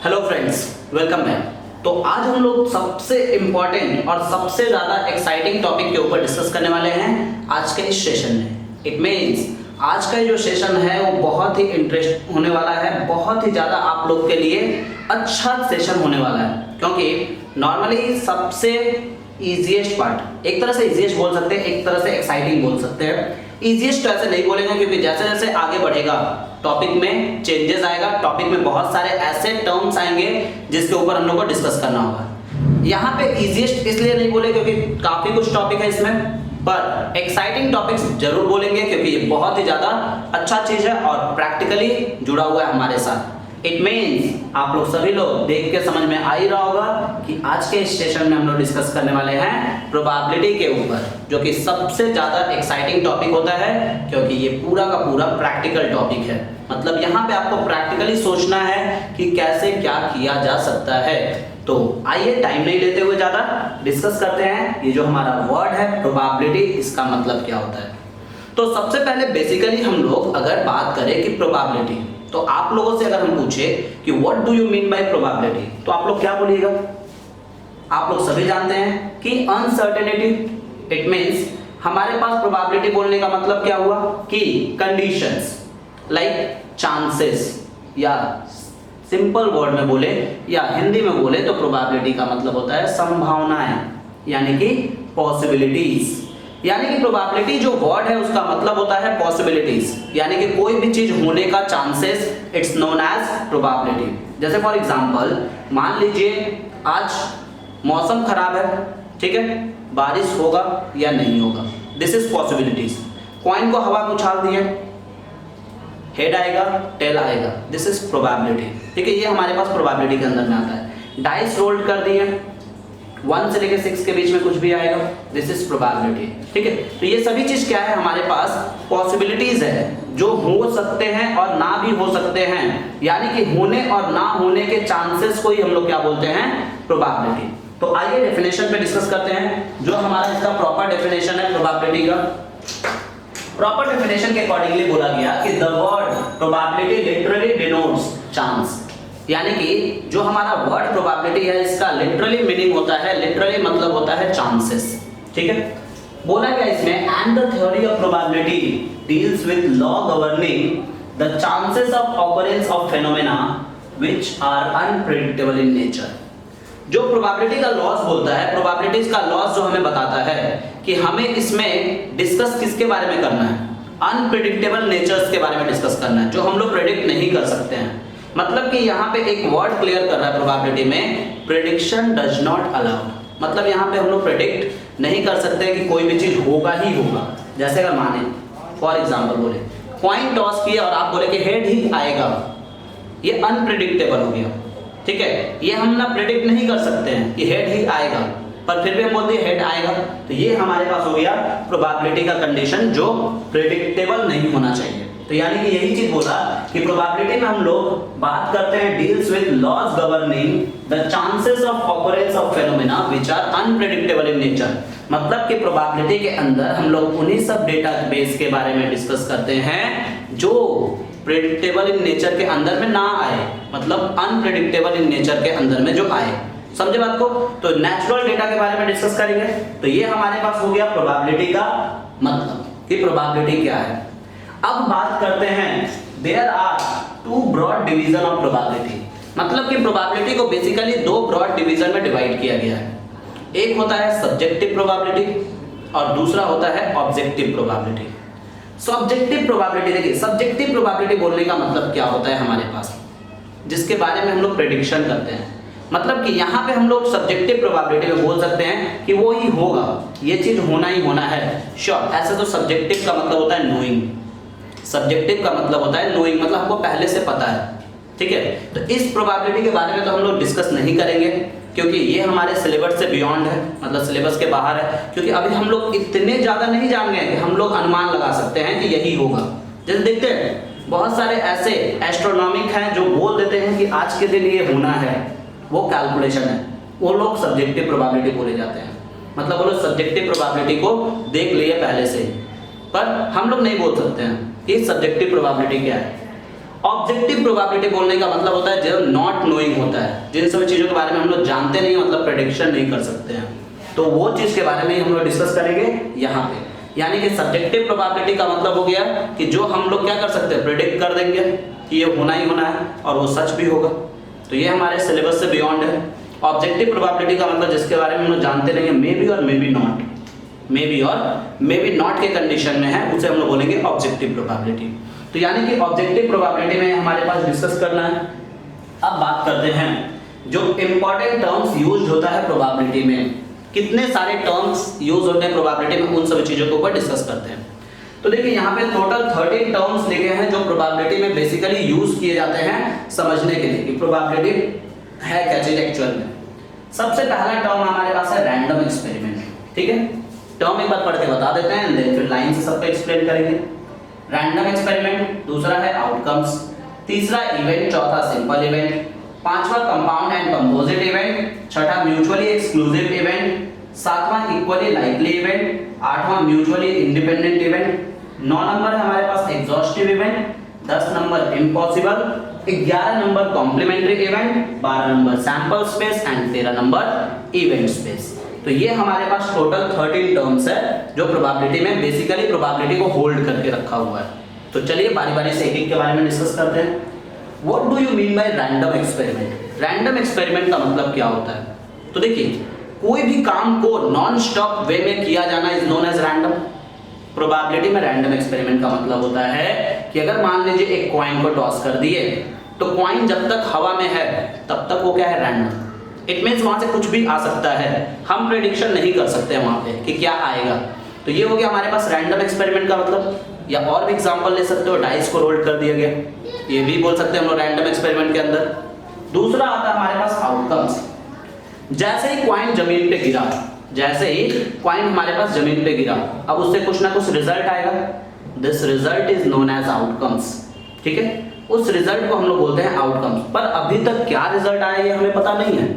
Hello friends, welcome back. तो आज हम लोग सबसे इम्पोर्टेंट और सबसे ज़्यादा एक्साइटिंग टॉपिक के ऊपर डिस्कस करने वाले हैं आज के इस सेशन में। इट मीन्स आज का जो सेशन है वो बहुत ही इंटरेस्ट होने वाला है, बहुत ही ज़्यादा आप लोग के लिए अच्छा सेशन होने वाला है, क्योंकि नॉर्मली सबसे ईजीएस्ट पार्ट, एक तरह से ईजीएस्ट बोल सकते हैं, एक तरह से एक्साइटिंग बोल सकते हैं। ईजीएस्ट तो ऐसे नहीं बोलेंगे क्योंकि जैसे जैसे आगे बढ़ेगा टॉपिक में चेंजेस आएगा, टॉपिक में बहुत सारे ऐसे टर्म्स आएंगे जिसके ऊपर हम लोग को डिस्कस करना होगा। यहाँ पे इजीएस्ट इसलिए नहीं बोले क्योंकि काफी कुछ टॉपिक है इसमें, पर एक्साइटिंग टॉपिक्स जरूर बोलेंगे क्योंकि ये बहुत ही ज्यादा अच्छा चीज है और प्रैक्टिकली जुड़ा हुआ है हमारे साथ। इट मीन्स आप लोग सभी लोग देख के समझ में आ ही रहा होगा कि आज के सेशन में हम लोग डिस्कस करने वाले हैं प्रोबेबिलिटी के ऊपर, जो कि सबसे ज्यादा एक्साइटिंग टॉपिक होता है क्योंकि ये पूरा का पूरा प्रैक्टिकल टॉपिक है। मतलब यहाँ पे आपको प्रैक्टिकली सोचना है कि कैसे क्या किया जा सकता है। तो आइए टाइम नहीं लेते हुए ज्यादा डिस्कस करते हैं। ये जो हमारा वर्ड है प्रोबेबिलिटी, इसका मतलब क्या होता है। तो सबसे पहले बेसिकली हम लोग अगर बात करें कि प्रोबेबिलिटी, तो आप लोगों से अगर हम पूछे कि what do you mean by probability, तो आप लोग क्या बोलिएगा। आप लोग सभी जानते हैं कि अनसर्टेनिटी, इट मींस हमारे पास प्रोबेबिलिटी बोलने का मतलब क्या हुआ कि कंडीशंस लाइक चांसेस, या सिंपल वर्ड में बोले या हिंदी में बोले तो प्रोबेबिलिटी का मतलब होता है संभावनाएं, यानी कि पॉसिबिलिटीज। यानी कि प्रोबेबिलिटी जो वर्ड है उसका मतलब होता है पॉसिबिलिटीज, यानी कि कोई भी चीज होने का chances, it's known as probability. जैसे फॉर एग्जांपल मान लीजिए आज मौसम खराब है, ठीक है, बारिश होगा या नहीं होगा, दिस इज पॉसिबिलिटीज। कॉइन को हवा में उछाल दिए, हेड आएगा टेल आएगा, दिस इज प्रोबेबिलिटी। ठीक है, ये हमारे पास प्रोबेबिलिटी के अंदर में आता है। डाइस रोल्ड कर दिए, 1 से लेकर 6 के बीच में कुछ भी आएगा, दिस इज प्रोबेबिलिटी। ठीक है, तो ये सभी चीज क्या है, हमारे पास पॉसिबिलिटीज है जो हो सकते हैं और ना भी हो सकते हैं, यानी कि होने और ना होने के चांसेस को ही हम लोग क्या बोलते हैं, प्रोबेबिलिटी। तो आइए डेफिनेशन पे डिस्कस करते हैं। जो हमारा इसका प्रॉपर डेफिनेशन है प्रोबेबिलिटी का, प्रॉपर डेफिनेशन के अकॉर्डिंगली बोला गया कि the word probability literally denotes chance, यानी कि जो हमारा वर्ड प्रोबेबिलिटी है इसका लिटरली मीनिंग होता है, लिटरली मतलब होता है चांसेस। ठीक है, बोला गया इसमें and the theory of probability deals with law governing the chances of occurrence of phenomena which are unpredictable in nature. जो प्रोबेबिलिटी का लॉस बोलता है, प्रोबेबिलिटीज का लॉस जो हमें बताता है कि हमें इसमें डिस्कस किसके बारे में करना है, अनप्रेडिक्टेबल नेचर्स के बारे में डिस्कस करना है, जो हम लोग प्रेडिक्ट नहीं कर सकते हैं। मतलब कि यहाँ पे एक वर्ड क्लियर कर रहा है प्रोबेबिलिटी में, प्रेडिक्शन डज नॉट अलाउड। मतलब यहाँ पे हम लोग प्रेडिक्ट नहीं कर सकते कि कोई भी चीज होगा ही होगा। जैसे अगर माने फॉर एग्जांपल बोले कॉइन टॉस किया और आप बोले कि हेड ही आएगा, ये अनप्रेडिक्टेबल हो गया। ठीक है, ये हम ना प्रेडिक्ट नहीं कर सकते हैं कि हेड ही आएगा, पर फिर भी हम बोलते हैं हेड आएगा, तो ये हमारे पास हो गया प्रोबेबिलिटी का कंडीशन जो प्रेडिक्टेबल नहीं होना चाहिए। तो यानी कि यही चीज बोला कि प्रोबेबिलिटी में हम लोग बात करते हैं deals with laws governing the chances of occurrence of phenomena which are unpredictable in nature. मतलब कि प्रोबेबिलिटी के अंदर हम लोग उन्हीं सब डेटाबेस के बारे में डिस्कस करते हैं जो प्रेडिक्टेबल इन नेचर के अंदर में ना आए, मतलब अनप्रेडिक्टेबल इन नेचर के अंदर में जो आए। समझे बात को। तो नेचुरल डेटा के बारे में डिस्कस करेंगे, तो ये हमारे पास हो गया प्रोबेबिलिटी का मतलब कि प्रोबेबिलिटी क्या है। अब बात करते हैं there are two broad division of probability. मतलब कि प्रोबेबिलिटी को बेसिकली दो ब्रॉड डिवीजन में डिवाइड किया गया है। एक होता है सब्जेक्टिव प्रोबेबिलिटी और दूसरा होता है ऑब्जेक्टिव प्रोबेबिलिटी। सब्जेक्टिव प्रोबेबिलिटी, देखिए सब्जेक्टिव प्रोबेबिलिटी बोलने का मतलब क्या होता है हमारे पास, जिसके बारे में हम लोग प्रेडिक्शन करते हैं। मतलब कि यहाँ पे हम लोग सब्जेक्टिव प्रोबेबिलिटी में बोल सकते हैं कि वो ही होगा, ये चीज होना ही होना है, श्योर। ऐसे तो सब्जेक्टिव का मतलब होता है नोइंग, सब्जेक्टिव का मतलब होता है नोइंग, मतलब हमको पहले से पता है। ठीक है, तो इस प्रोबेबिलिटी के बारे में तो हम लोग डिस्कस नहीं करेंगे क्योंकि ये हमारे सिलेबस से बियॉन्ड है, मतलब सिलेबस के बाहर है। क्योंकि अभी हम लोग इतने ज्यादा नहीं जान गए कि हम लोग अनुमान लगा सकते हैं कि यही होगा। जैसे देखते हैं बहुत सारे ऐसे एस्ट्रोनॉमिक हैं जो बोल देते हैं कि आज के दिन ये होना है, वो कैलकुलेशन है, वो लोग सब्जेक्टिव प्रोबेबिलिटी बोले जाते हैं। मतलब वो लोग सब्जेक्टिव प्रोबेबिलिटी को देख लिए पहले से, पर हम लोग नहीं बोल सकते हैं कि सब्जेक्टिव प्रोबेबिलिटी क्या है। ऑब्जेक्टिव प्रोबेबिलिटी बोलने का मतलब होता है जो नॉट नोइंग होता है, जिन सभी चीजों के बारे में हम लोग जानते नहीं, मतलब प्रेडिक्शन नहीं कर सकते हैं, तो वो चीज के बारे में हम लोग डिस्कस करेंगे यहाँ पे। यानी कि सब्जेक्टिव प्रोबेबिलिटी का मतलब हो गया कि जो हम लोग क्या कर सकते हैं, प्रेडिक्ट कर देंगे कि ये होना ही होना है और वो सच भी होगा, तो ये हमारे सिलेबस से बियॉन्ड है। ऑब्जेक्टिव प्रोबेबिलिटी का मतलब जिसके बारे में हम लोग जानते नहीं है, मे बी और may be not, may be और मे बी नॉट के कंडीशन में है, उसे हम लोग बोलेंगे ऑब्जेक्टिव प्रोबेबिलिटी। तो यानी कि ऑब्जेक्टिव प्रोबेबिलिटी में हमारे पास डिस्कस करना है। अब बात करते हैं जो इंपॉर्टेंट टर्म्स यूज्ड होता है प्रोबेबिलिटी में, कितने सारे टर्म्स यूज होते हैं प्रोबेबिलिटी में, उन सभी चीजों के ऊपर डिस्कस करते हैं। तो देखिए यहाँ पे टोटल 13 टर्म्स लिखे हैं जो प्रोबेबिलिटी में बेसिकली यूज किए जाते हैं समझने के लिए कि प्रोबेबिलिटी है क्या चीज एक्चुअल में। सबसे पहला टर्म हमारे पास है रैंडम एक्सपेरिमेंट, ठीक है। टर्म एक बार पढ़ के बता देते हैं, देन फिर लाइन से सबको एक्सप्लेन करेंगे। रैंडम एक्सपेरिमेंट, दूसरा है आउटकम्स, तीसरा इवेंट, चौथा सिंपल इवेंट, पांचवा कंपाउंड एंड कंपोजिट इवेंट, छठा म्यूचुअली एक्सक्लूसिव इवेंट, सातवां इक्वली लाइकली इवेंट, आठवां म्यूचुअली इंडिपेंडेंट इवेंट, 9 नंबर है हमारे पास exhaustive event, 10 number impossible, 11 number complementary event, 12 number sample space and 13 number event space. तो ये हमारे पास टोटल 13 टर्म्स है जो प्रोबेबिलिटी में बेसिकली प्रोबेबिलिटी को होल्ड करके रखा हुआ है। तो चलिए बारी बारी से एक-एक के बारे में डिस्कस करते हैं। What do you mean by random experiment? Random experiment का मतलब क्या होता है? तो देखिए, कोई भी काम को नॉन स्टॉप वे में किया जाना is known as random. Probability में रैंडम एक्सपेरिमेंट का मतलब होता है कि अगर मान लीजिए एक कॉइन को टॉस कर दिए, तो कॉइन जब तक हवा में है तब तक वो क्या है, रैंडम। इट मींस वहां से कुछ भी आ सकता है, हम प्रेडिक्शन नहीं कर सकते वहां पे कि क्या आएगा। तो ये हो गया हमारे पास रैंडम एक्सपेरिमेंट का मतलब। या और भी एग्जांपल ले सकते हो, डाइस को रोल कर दिया गया, ये भी बोल सकते हैं हम लोग रैंडम एक्सपेरिमेंट के अंदर। दूसरा आता है हमारे पास आउटकम्स। जैसे ही कॉइन जमीन पे गिरा, जैसे ही कॉइन हमारे पास जमीन पे गिरा, अब उससे कुछ ना कुछ रिजल्ट आएगा, this result is known as outcomes, ठीक है। उस रिजल्ट को हम लोग बोलते हैं आउटकम्स। पर अभी तक क्या रिजल्ट आया ये हमें पता नहीं है,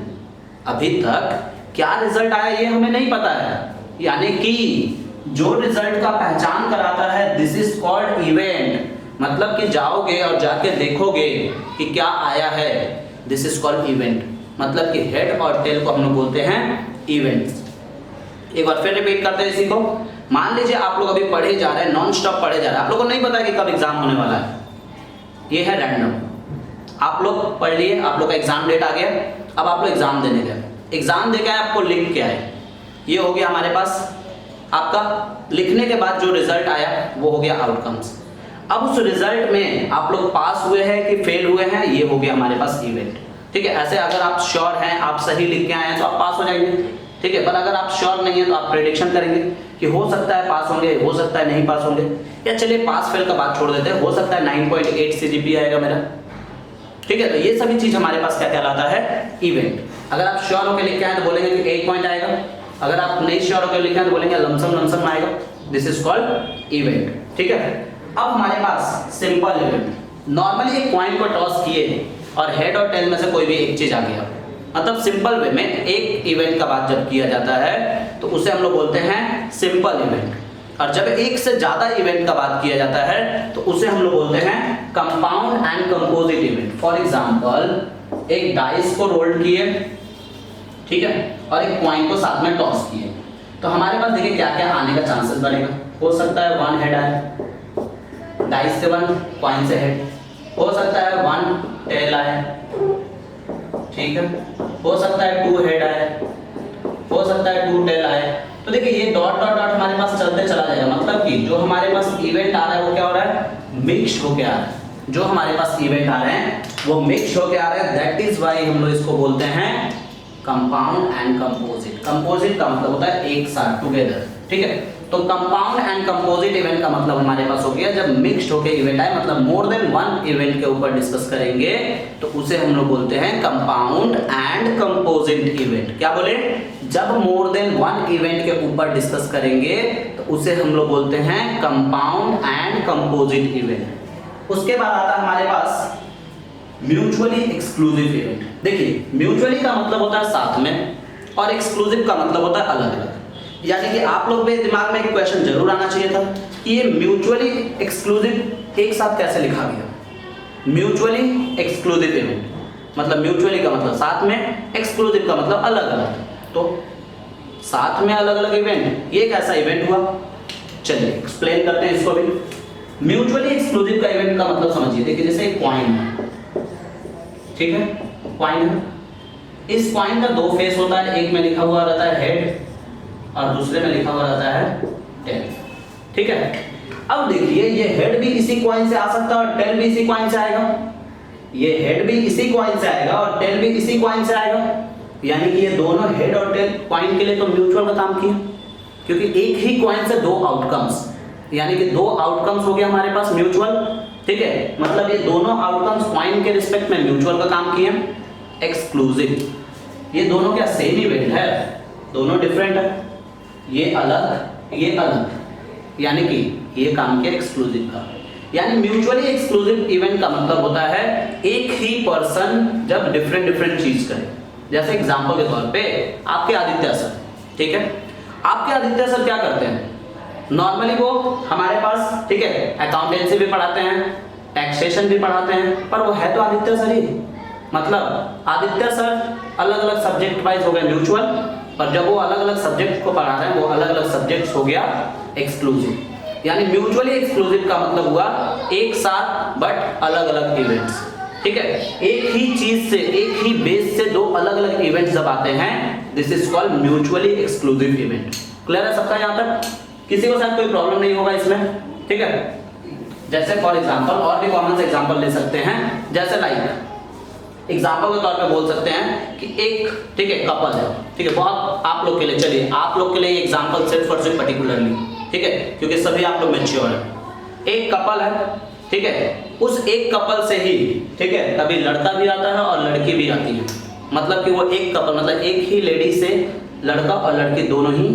अभी तक क्या रिजल्ट आया ये हमें नहीं पता है। यानी कि जो रिजल्ट का पहचान कराता है, दिस इज कॉल्ड इवेंट। मतलब कि जाओगे और जाके देखोगे कि क्या आया है, दिस इज कॉल्ड इवेंट। मतलब कि हेड और टेल को हम लोग बोलते हैं इवेंट्स। एक बार फिर रिपीट करते हैं इसी को। मान लीजिए आप लोग अभी पढ़े जा रहे हैं, नॉन स्टॉप पढ़े जा रहे हैं, आप लोगों को नहीं पता कि कब एग्जाम होने वाला है, ये है रैंडम। आप लोग पढ़ लिए, आप लोग का एग्जाम डेट आ गया, अब आप लोग एग्जाम देने गए, एग्जाम देके आपको लिख के आए, ये हो गया हमारे पास आपका लिखने के बाद जो रिजल्ट आया वो हो गया आउटकम्स। अब उस रिजल्ट में आप लोग पास हुए हैं कि फेल हुए हैं, ये हो गया हमारे पास इवेंट, ठीक है। ऐसे अगर आप श्योर हैं, आप सही लिख के आए हैं तो आप पास हो जाएंगे, ठीक है। पर अगर आप श्योर नहीं है तो आप प्रेडिक्शन करेंगे कि हो सकता है पास होंगे, हो सकता है नहीं पास होंगे, या चलिए पास फेल का बात छोड़ देते हैं, हो सकता है 9.8 सीजीपी आएगा मेरा, ठीक है। तो ये सभी चीज हमारे पास क्या कहलाता है, इवेंट। अगर आप श्योर होकर लिख के आए तो बोलेंगे कि 8 पॉइंट आएगा, अगर आप नहीं श्योर होकर लिखे तो बोलेंगे लमसम आएगा, दिस इज कॉल्ड इवेंट, ठीक है। अब हमारे पास सिंपल इवेंट, नॉर्मली एक कॉइन को टॉस किए और हेड और टेल में से कोई भी एक चीज आ गया, मतलब सिंपल वे में एक इवेंट का बात जब किया जाता है तो उसे हम लोग बोलते हैं सिंपल इवेंट। और जब एक से ज्यादा इवेंट का बात किया जाता है तो उसे हम लोग बोलते हैं compound and composite event. For example एक डाइस को रोल किए, ठीक है, और एक कॉइन को साथ में टॉस किए, तो हमारे पास देखिए क्या क्या आने का चांसेस बढ़ेगा। हो सकता है 1 हेड आए, डाइस से 1, कॉइन से हेड, हो सकता है 1 टेल आए, ठीक है, हो सकता है 2 हेड आए, हो सकता है 2 टेल आए। तो देखिए ये डॉट डॉट डॉट हमारे पास चलते चला जाएगा, मतलब कि जो हमारे पास इवेंट आ रहा है वो क्या हो रहा है, मिक्स होके आ रहा है। जो हमारे पास इवेंट आ रहे हैं वो मिक्स होके आ रहे हैं, दैट इज व्हाई हम लोग इसको बोलते हैं कंपाउंड एंड कंपोजिट। कंपोजिट का मतलब होता है एक साथ, टुगेदर, ठीक है। तो कंपाउंड एंड कंपोजिट इवेंट का मतलब हमारे पास हो गया जब मिक्स्ड होके इवेंट आए, मतलब मोर देन 1 इवेंट के ऊपर डिस्कस करेंगे तो उसे हम लोग बोलते हैं कंपाउंड एंड कंपोजिट इवेंट। क्या बोले, जब मोर देन 1 इवेंट के ऊपर डिस्कस करेंगे तो उसे हम लोग बोलते हैं कंपाउंड एंड कंपोजिट इवेंट। उसके बाद आता है हमारे पास म्यूचुअली एक्सक्लूसिव इवेंट। देखिए म्यूचुअली का मतलब होता है साथ में और एक्सक्लूसिव का मतलब होता है अलग अलग। यानी कि आप लोग के दिमाग में एक क्वेश्चन जरूर आना चाहिए था कि ये म्यूचुअली एक्सक्लूसिव एक साथ कैसे लिखा गया। म्यूचुअली एक्सक्लूसिव इवेंट, मतलब म्यूचुअली का मतलब साथ में, एक्सक्लूसिव का मतलब अलग अलग। तो साथ में अलग अलग इवेंट, ये कैसा इवेंट हुआ, चलिए एक्सप्लेन करते हैं इसको भी। म्यूचुअली एक्सक्लूसिव का इवेंट का मतलब समझिए, देखिए जैसे एक कॉइन है, ठीक है, कॉइन है, इस कॉइन का दो फेस होता है, एक में लिखा हुआ रहता है हेड और दूसरे में लिखा हुआ रहता है टेल, ठीक है। अब देखिए ये हेड भी इसी कॉइन से आ सकता है और टेल भी इसी कॉइन से आएगा, ये हेड भी इसी कॉइन से आएगा और टेल भी इसी कॉइन से आएगा, यानी कि ये दोनों हेड और टेल कॉइन के लिए तो म्यूचुअल का काम किया, क्योंकि एक ही कॉइन से दो आउटकम्स, यानी कि दो आउटकम्स हो गया हमारे पास म्यूचुअल, ठीक है, मतलब ये दोनों आउटकम्स कॉइन के रिस्पेक्ट में म्यूचुअल का काम किए। एक्सक्लूसिव, ये दोनों क्या सेम इवेंट है, दोनों डिफरेंट है, ये अलग ये अलग, यानी कि ये काम किया एक्सक्लूसिव का। यानी म्यूचुअली एक्सक्लूसिव इवेंट का मतलब होता है एक ही पर्सन जब डिफरेंट डिफरेंट चीज करे। जैसे एग्जांपल के तौर पे आपके आदित्य सर, ठीक है, आपके आदित्य सर क्या करते हैं, नॉर्मली वो हमारे पास, ठीक है, अकाउंटेंसी भी पढ़ाते हैं, टैक्सेशन भी पढ़ाते हैं, पर वो है तो आदित्य सर ही, मतलब आदित्य सर अलग अलग सब्जेक्ट वाइज हो गए म्यूचुअल, पर जब वो अलग अलग सब्जेक्ट को पढ़ा रहे हैं वो अलग अलग सब्जेक्ट्स हो गया एक्सक्लूसिव। यानी म्यूचुअली एक्सक्लूसिव का मतलब हुआ एक साथ बट अलग अलग इवेंट्स, ठीक है, एक ही चीज से, एक ही बेस से दो अलग अलग इवेंट्स जब आते हैं, this is called mutually exclusive event. Clear है सबका यहाँ तक, किसी को शायद कोई प्रॉब्लम नहीं होगा इसमें, ठीक है। जैसे फॉर एग्जांपल और भी कॉमन से एग्जांपल ले सकते हैं, जैसे लाइक एग्जांपल के तौर पे बोल सकते हैं कि एक, ठीक है, कपल है, ठीक है, बहुत आप लोग के लिए, चलिए आप लोग के लिए एग्जांपल सिर्फ और सिर्फ पर्टिकुलरली, ठीक है, क्योंकि सभी आप लोग मैच्योर हैं। एक कपल है, ठीक है, उस एक कपल से ही, ठीक है, कभी लड़का भी आता है और लड़की भी आती है, मतलब कि वो एक कपल, मतलब एक ही लेडी से लड़का और लड़की दोनों ही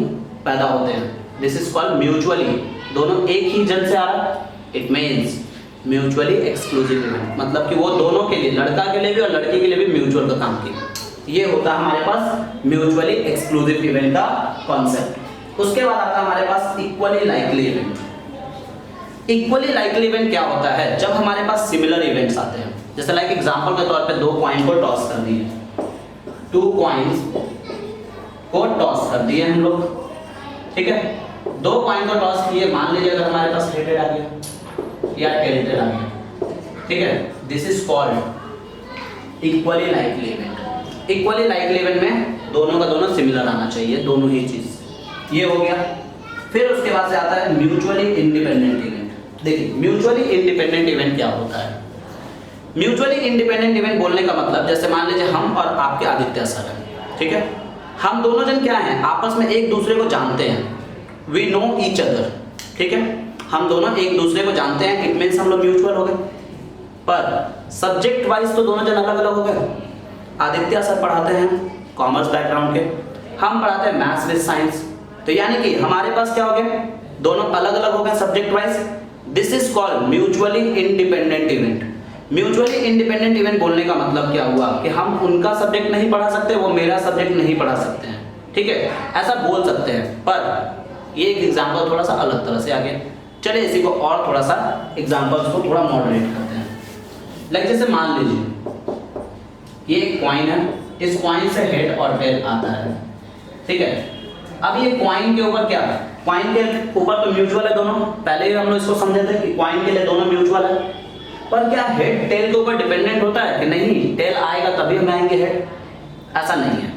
पैदा होते हैं, दिस इज कॉल्ड म्यूचुअली, दोनों एक ही जन से आ रहा है, it means mutually exclusive event, मतलब कि वो दोनों के लिए, लड़का के लिए भी और लड़की के लिए भी म्यूचुअल का काम किया। ये होता है हमारे पास म्यूचुअली एक्सक्लूसिव इवेंट का कॉन्सेप्ट। उसके बाद आता है हमारे पास equally likely event. Equally likely event क्या होता है, जब हमारे पास सिमिलर इवेंट्स आते हैं, जैसे लाइक एग्जांपल के तौर पे दो कॉइन को टॉस कर दिए, टू कॉइन्स को टॉस कर दिए हम लोग, ठीक है, दो कॉइन को टॉस किए, मान लीजिए अगर हमारे पास हेडेड आ गया या टेल्टेड आ गया, ठीक है, this is called equally likely event. Equally likely event में दोनों का दोनों सिमिलर आना चाहिए, दोनों ही चीज, ये हो गया। फिर उसके बाद से आता है म्यूचुअली इंडिपेंडेंट इवेंट। देखिए म्यूचुअली इंडिपेंडेंट इवेंट क्या होता है, म्यूचुअली इंडिपेंडेंट इवेंट बोलने का मतलब, जैसे मान लीजिए हम और आपके आदित्य सर हैं, ठीक है, हम दोनों जन क्या हैं, आपस में एक दूसरे को जानते हैं, वी नो ईच अदर, ठीक है, हम दोनों एक दूसरे को जानते हैं, इट मीन्स हम लोग म्यूचुअल हो गए, पर सब्जेक्ट वाइज तो दोनों जन अलग अलग हो गए। आदित्य सर पढ़ाते हैं कॉमर्स बैकग्राउंड के, हम पढ़ाते हैं मैथ्स विद साइंस, तो यानी कि हमारे पास क्या हो गया, दोनों अलग अलग हो गए subject wise, this is called mutually independent event. Mutually independent event बोलने का मतलब क्या हुआ कि हम उनका सब्जेक्ट नहीं पढ़ा सकते, वो मेरा सब्जेक्ट नहीं पढ़ा सकते हैं, ठीक है, ऐसा बोल सकते हैं, पर ये एक एग्जांपल थोड़ा सा अलग तरह से आ गया। चलिए इसी को और थोड़ा सा एग्जांपल्स को थोड़ा मॉडरेट करते हैं। लाइक जैसे मान लीजिए ये एक कॉइन है, इस कॉइन से हेड और टेल आता है, ठीक है, अब ये कॉइन के ऊपर क्या है, कॉइन के ऊपर तो म्यूचुअल है दोनों, पहले ही हम लोग इसको समझे थे कि कॉइन के लिए दोनों म्यूचुअल है, पर क्या हेड टेल के ऊपर डिपेंडेंट होता है कि नहीं, टेल आएगा तभी हम आएंगे हेड, ऐसा नहीं है,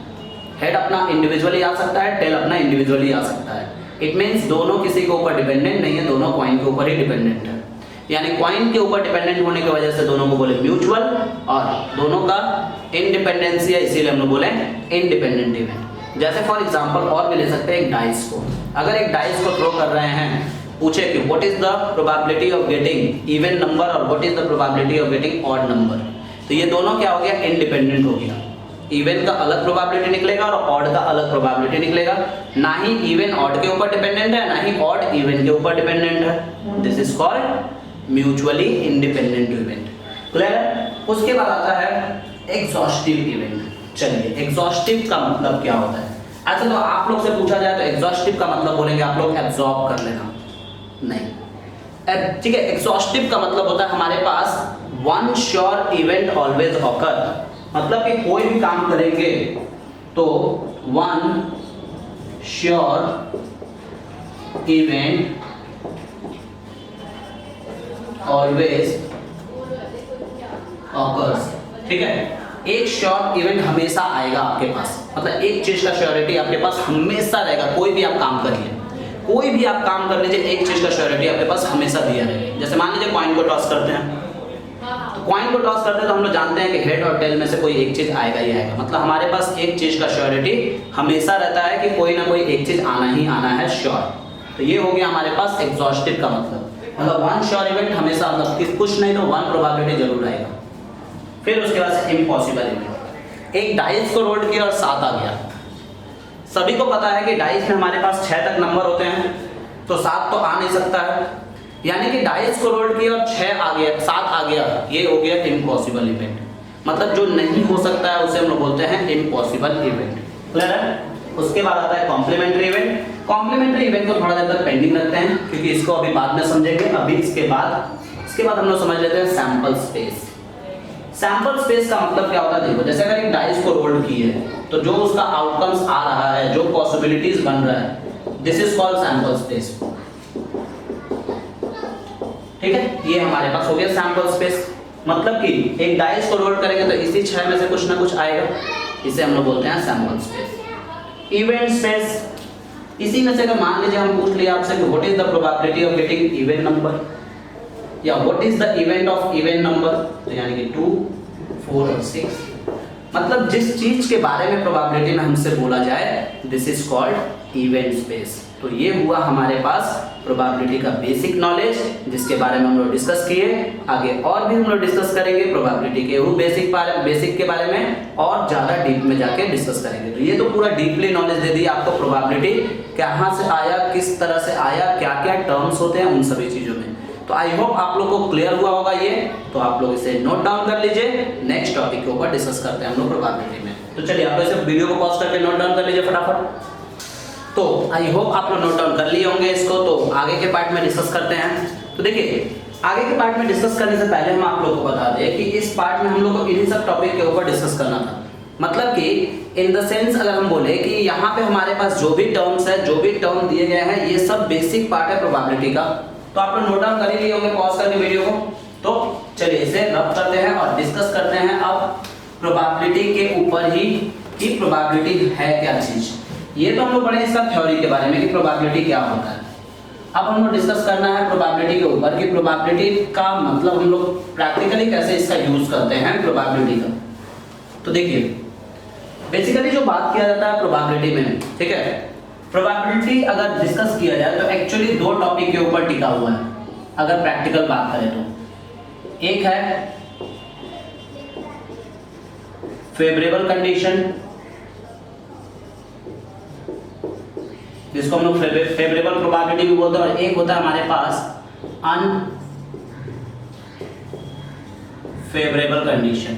हेड अपना इंडिविजुअली आ सकता है, टेल अपना इंडिविजुअली आ सकता है, इट मीन्स दोनों किसी के ऊपर डिपेंडेंट नहीं है, दोनों कॉइन के ऊपर ही डिपेंडेंट है, यानी कॉइन के ऊपर डिपेंडेंट होने की वजह से दोनों को बोले म्यूचुअल, और दोनों का इंडिपेंडेंसी है इसीलिए हम लोग बोले इंडिपेंडेंट इवेंट। जैसे फॉर एग्जांपल और भी ले सकते हैं एक डाइस को, अगर एक डाइस को थ्रो कर रहे हैं, पूछे कि what is the probability of getting even number और what is the probability of getting odd number, तो ये दोनों क्या हो गया, इंडिपेंडेंट हो गया, इवन का अलग प्रोबेबिलिटी निकलेगा और ऑड का अलग प्रोबेबिलिटी निकलेगा, ना ही इवन ऑड के ऊपर डिपेंडेंट है, ना ही ऑड इवन के ऊपर डिपेंडेंट है, this is called mutually independent event. Clear है? उसके बाद आता है एग्जॉस्टिव इवेंट। चलिए एग्जॉस्टिव का मतलब क्या होता है, अच्छा तो आप लोग से पूछा जाए तो एग्जॉस्टिव का मतलब बोलेंगे आप लोग एब्जॉर्ब कर लेना, नहीं, ठीक है, एग्जॉस्टिव का मतलब होता है हमारे पास one sure event always occur, मतलब कि कोई भी काम करेंगे तो one sure event always occurs. ठीक है, एक श्योर इवेंट हमेशा आएगा आपके पास, मतलब एक चीज का श्योरिटी आपके पास हमेशा रहेगा। कोई भी आप काम करिए, कोई भी आप काम कर लीजिए, एक चीज का श्योरिटी आपके पास हमेशा दिया रहेगा। जैसे मान लीजिए कॉइन को टॉस करते हैं, तो कॉइन को टॉस करते हैं तो हम लोग जानते हैं कि हेड और टेल में से कोई एक चीज आएगा ही आएगा, मतलब हमारे पास एक चीज का श्योरिटी हमेशा रहता है कि कोई ना कोई एक चीज आना ही आना है श्योर। तो ये हो गया हमारे पास एग्जॉस्टिव का मतलब वन श्योर इवेंट हमेशा, मतलब कुछ नहीं तो वन प्रोबेबिलिटी जरूर आएगा। फिर उसके बाद से इम्पॉसिबल इवेंट, एक डाइस को रोल किया और 7 आ गया। सभी को पता है कि डाइस में हमारे पास 6 तक नंबर होते हैं, तो 7 तो आ नहीं सकता है, यानी कि डाइस को रोल किया और 6 आ गया, 7 आ गया, ये हो गया इम्पॉसिबल इवेंट। मतलब जो नहीं हो सकता है उसे हम लोग बोलते हैं इम्पॉसिबल इवेंट। क्लियर है? उसके बाद आता है कॉम्प्लीमेंट्री इवेंट। कॉम्प्लीमेंट्री इवेंट को थोड़ा देर तक पेंडिंग रखते हैं क्योंकि इसको अभी बाद में समझेंगे। अभी इसके बाद हम लोग समझ लेते हैं सैंपल स्पेस। सैंपल स्पेस का मतलब क्या होता है, देखो जैसे अगर एक डाइस को रोल की है तो जो उसका आउटकम्स आ रहा है, जो पॉसिबिलिटीज बन रहा है, this is called sample space. ठीक है, ये हमारे पास हो गया सैंपल स्पेस। मतलब कि एक डाइस को रोल करेंगे तो इसी 6 में से कुछ ना कुछ आएगा, इसे हम लोग बोलते हैं सैंपल स्पेस। इवेंट स्पेस, इसी में से अगर मान लीजिए हम पूछ लिया आपसे कि what is the probability of getting even number या what is the event of even number, तो यानी कि 2, 4 और 6, मतलब जिस चीज के बारे में प्रोबेबिलिटी में हमसे बोला जाए, this is called event space. तो ये हुआ हमारे पास प्रोबेबिलिटी का बेसिक नॉलेज, जिसके बारे में हम लोग डिस्कस किए। आगे और भी हम लोग डिस्कस करेंगे प्रोबेबिलिटी के वो बेसिक के बारे में, और ज्यादा डीप में जाके डिस्कस करेंगे। तो ये तो पूरा डीपली नॉलेज दे दी आपको, प्रोबेबिलिटी कहाँ से आया, किस तरह से आया, क्या क्या टर्म्स होते हैं उन सभी चीजों में। तो आई होप आप लोग को क्लियर हुआ होगा ये, तो आप लोग इसे नोट डाउन कर लीजिए। नेक्स्ट टॉपिक के ऊपर डिस्कस करते हैं हम लोग प्रोबेबिलिटी में। तो चलिए आप लोग इसे वीडियो को पॉज करके नोट डाउन कर लीजिए फटाफट। तो आई होप आप लोग नोट डाउन कर लिए होंगे इसको। तो आगे के पार्ट में डिस्कस करते हैं। तो देखिए आगे के पार्ट में डिस्कस करने से पहले हम आप लोगों को बता दें कि इस पार्ट में हम लोग को इन्हीं सब टॉपिक के ऊपर डिस्कस करना था। मतलब कि इन द सेंस अगर हम बोले कि यहाँ पे हमारे पास जो भी टर्म्स है, जो भी टर्म दिए गए हैं, ये सब बेसिक पार्ट है प्रोबेबिलिटी का। तो आप लोग नोट डाउन कर ही लिए होंगे पॉज करके वीडियो को। तो चलिए इसे रब करते हैं और डिस्कस करते हैं अब प्रोबेबिलिटी के ऊपर ही कि प्रोबेबिलिटी है क्या चीज। ये तो हम लोग पढ़े इसका थ्योरी के बारे में कि प्रोबेबिलिटी क्या होता है। अब हम लोग डिस्कस करना है प्रोबेबिलिटी के ऊपर कि प्रोबेबिलिटी का मतलब हम लोग प्रैक्टिकली कैसे इसका यूज करते हैं प्रोबेबिलिटी का। तो देखिए बेसिकली जो बात किया जाता है प्रोबेबिलिटी में, ठीक है, प्रोबेबिलिटी अगर डिस्कस किया जाए तो एक्चुअली 2 टॉपिक के ऊपर टिका हुआ है। अगर प्रैक्टिकल बात करें तो एक है फेवरेबल कंडीशन, जिसको हम लोग फेवरेबल प्रोबेबिलिटी भी बोलते हैं, और एक होता है हमारे पास अनफेवरेबल कंडीशन।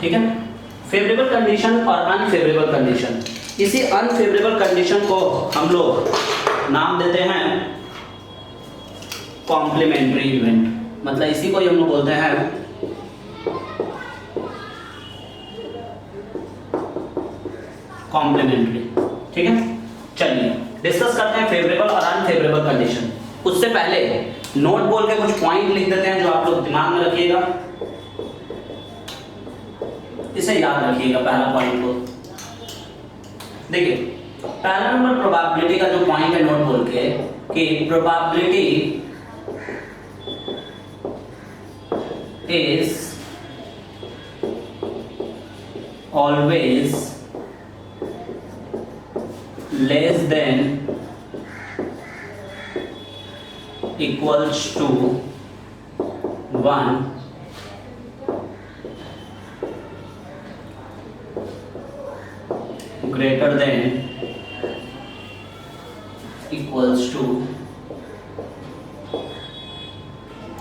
ठीक है, फेवरेबल कंडीशन और अनफेवरेबल कंडीशन। इसी अनफेवरेबल कंडीशन को हम लोग नाम देते हैं कॉम्प्लीमेंट्री इवेंट, मतलब इसी को ही हम लोग बोलते हैं कॉम्प्लीमेंट्री। ठीक है, चलिए डिस्कस करते हैं फेवरेबल और अनफेवरेबल कंडीशन। उससे पहले नोट बोल के कुछ पॉइंट लिख देते हैं जो आप लोग दिमाग में रखिएगा, इसे याद रखिएगा। पहला पॉइंट को देखिए, पहला नंबर प्रोबेबिलिटी का जो पॉइंट है नोट बोल के कि probability is always less than equals to 1 greater than equals to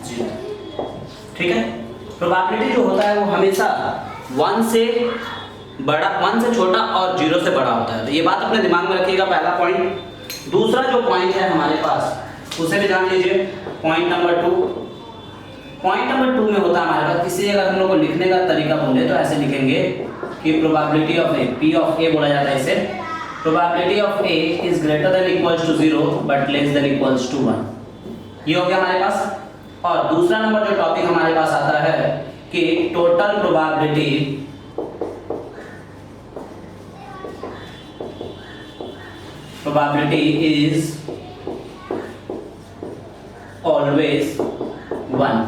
0। ठीक है, प्रोबेबिलिटी जो होता है वो हमेशा 1 से बड़ा, 1 से छोटा और 0 से बड़ा होता है। तो ये बात अपने दिमाग में रखिएगा, पहला पॉइंट। दूसरा जो पॉइंट है हमारे पास उसे भी जान लीजिए। पॉइंट नंबर 2, पॉइंट नंबर 2 में होता है हमारे पास, किसी अगर हम लोग को लिखने का तरीका बोले तो ऐसे लिखेंगे कि probability of A, P of A बोला जाता है इसे, probability of A is greater than equals to 0 but less than equals to 1। ये हो गया हमारे पास। और दूसरा नंबर जो टॉपिक हमारे पास आता है कि टोटल प्रोबेबिलिटी इज ऑलवेज 1।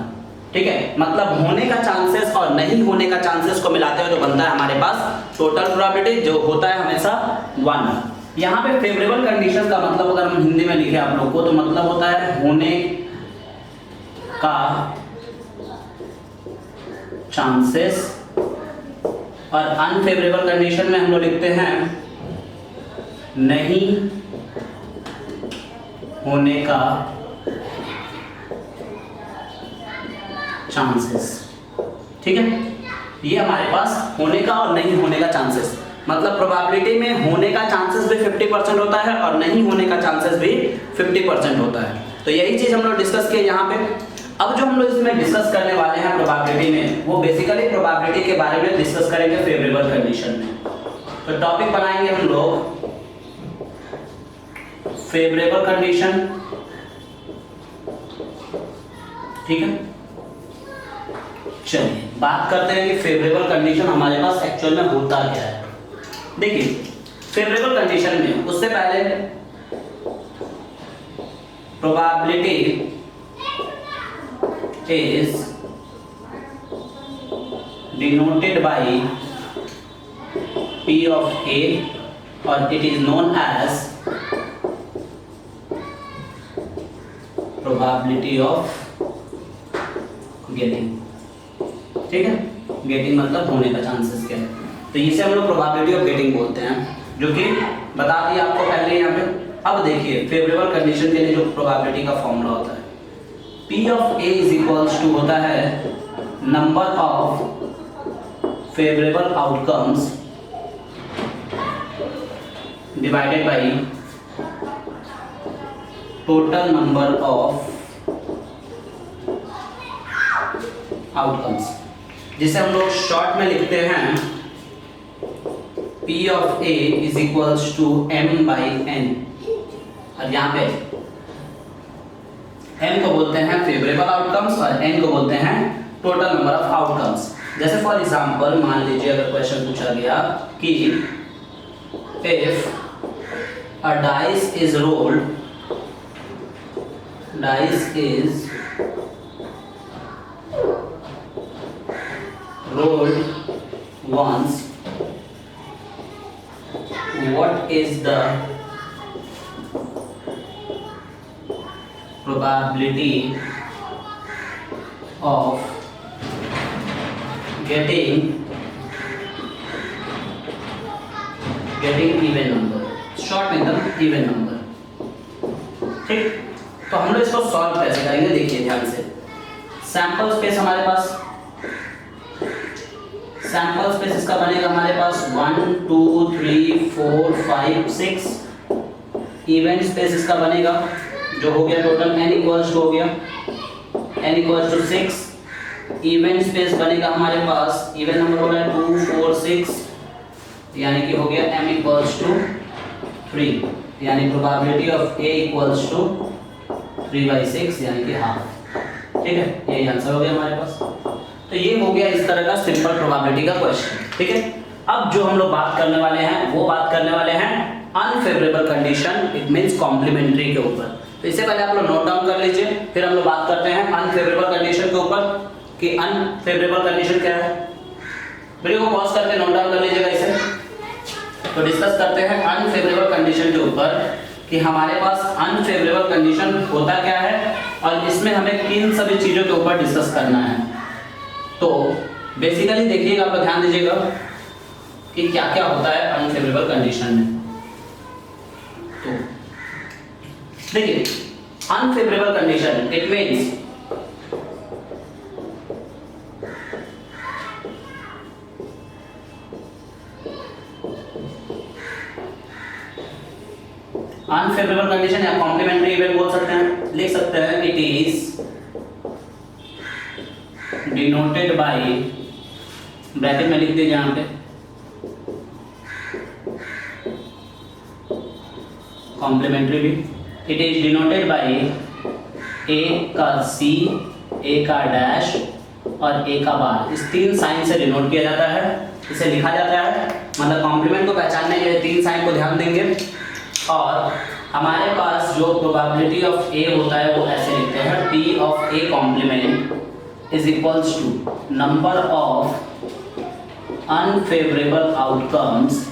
ठीक है, मतलब होने का चांसेस और नहीं होने का चांसेस को मिलाते हुए जो बनता है हमारे पास टोटल प्रोबेबिलिटी, जो होता है हमेशा 1। यहाँ पे फेवरेबल कंडीशन का मतलब अगर हम हिंदी में लिखे आप लोग को तो मतलब होता है होने का चांसेस, और अनफेवरेबल कंडीशन में हम लोग लिखते हैं नहीं होने का चांसेस। ठीक है, ये हमारे पास होने का और नहीं होने का चांसेस, मतलब प्रोबेबिलिटी में होने का चांसेस भी 50% होता है और नहीं होने का चांसेस भी 50% होता है। तो यही चीज हम लोग डिस्कस किए यहाँ पे। अब जो हम लोग इसमें डिस्कस करने वाले हैं प्रोबेबिलिटी में, वो बेसिकली प्रोबेबिलिटी के बारे में डिस्कस करेंगे फेवरेबल कंडीशन में। तो टॉपिक बनाएंगे हम लोग फेवरेबल कंडीशन। ठीक है, चलिए बात करते हैं कि फेवरेबल कंडीशन हमारे पास एक्चुअल में होता क्या है। देखिए फेवरेबल कंडीशन में उससे पहले probability is denoted by P of A or it is known as probability of getting। ठीक है, गेटिंग मतलब होने का चांसेस क्या है, तो इसे हम लोग प्रोबेबिलिटी ऑफ गेटिंग बोलते हैं, जो कि बता दिया आपको पहले यहाँ पे। अब देखिए फेवरेबल कंडीशन के लिए जो प्रोबेबिलिटी का फॉर्मूला होता है, P of A is equals to होता है number of favourable outcomes divided by total number of outcomes, जिसे हम लोग शॉर्ट में लिखते हैं P of A is equals to M by N। और यहाँ पे M को बोलते हैं फेवरेबल आउटकम्स और N को बोलते हैं टोटल नंबर ऑफ आउटकम्स। जैसे फॉर एग्जांपल मान लीजिए अगर क्वेश्चन पूछा गया कि if a dice is rolled, dice is rolled once, what is the probability of getting even number, short में एकदम even number। ठीक, तो हम लोग इसको सॉल्व कैसे करेंगे देखिए ध्यान से। सैंपल स्पेस हमारे पास, सैंपल स्पेस इसका बनेगा हमारे पास 1 2 3 4 5 6। इवेंट स्पेस इसका बनेगा जो हो गया टोटल n इक्वल्स टू हो गया n equals to 6। Event space बनेगा हमारे पास, इवेंट नंबर हो रहा है 2 4 6, यानी कि हो गया m इक्वल्स टू 3, यानी probability of a equals to 3/6 यानी कि हाफ। ठीक है, यही आंसर हो गया हमारे पास। तो ये हो गया इस तरह का सिंपल प्रोबेबिलिटी का क्वेश्चन। ठीक है, अब जो हम लोग बात करने वाले हैं वो बात करने वाले हैं unfavourable condition, it means complementary के ऊपर। तो इससे पहले आप लोग नोट डाउन कर लीजिए, फिर हम लोग बात करते हैं अनफेवरेबल कंडीशन के ऊपर कि अनफेवरेबल कंडीशन क्या है। वीडियो को पॉज करके नोट डाउन कर लीजिएगा इसे। तो डिस्कस करते हैं अनफेवरेबल कंडीशन के ऊपर कि हमारे पास अनफेवरेबल कंडीशन होता क्या है और इसमें हमें किन सभी चीजों के ऊपर डिस्कस करना है। तो बेसिकली देखिएगा, आप ध्यान दीजिएगा कि क्या क्या होता है अनफेवरेबल कंडीशन में। तो देखिए unfavourable condition it means unfavourable condition या कॉम्प्लीमेंट्री इवेंट बोल सकते हैं, लिख सकते हैं it is denoted by, bracket में लिख दीजिए यहाँ पे कॉम्प्लीमेंट्री भी, इट इज डिनोटेड बाय ए का सी, ए का डैश और ए का बार, इस 3 साइन से डिनोट किया जाता है, इसे लिखा जाता है। मतलब कॉम्प्लीमेंट को पहचानने के लिए 3 साइन को ध्यान देंगे। और हमारे पास जो प्रोबेबिलिटी ऑफ ए होता है वो ऐसे लिखते हैं, P of A complement is equals to number of unfavourable outcomes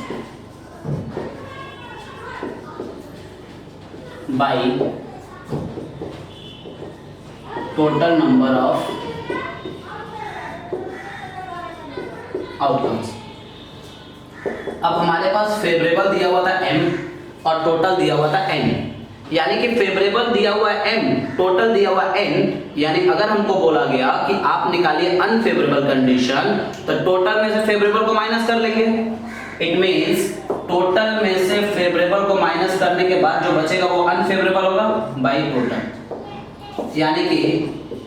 by total number of outcomes. अब हमारे पास फेवरेबल दिया हुआ था m और टोटल दिया हुआ था n, यानी कि फेवरेबल दिया हुआ है m, टोटल दिया हुआ n, यानी अगर हमको बोला गया कि आप निकालिए अनफेवरेबल कंडीशन, तो टोटल में से फेवरेबल को माइनस कर लेंगे। इट मींस टोटल में से फेवरेबल को माइनस करने के बाद जो बचेगा वो अनफेवरेबल होगा बाई टोटल, यानी कि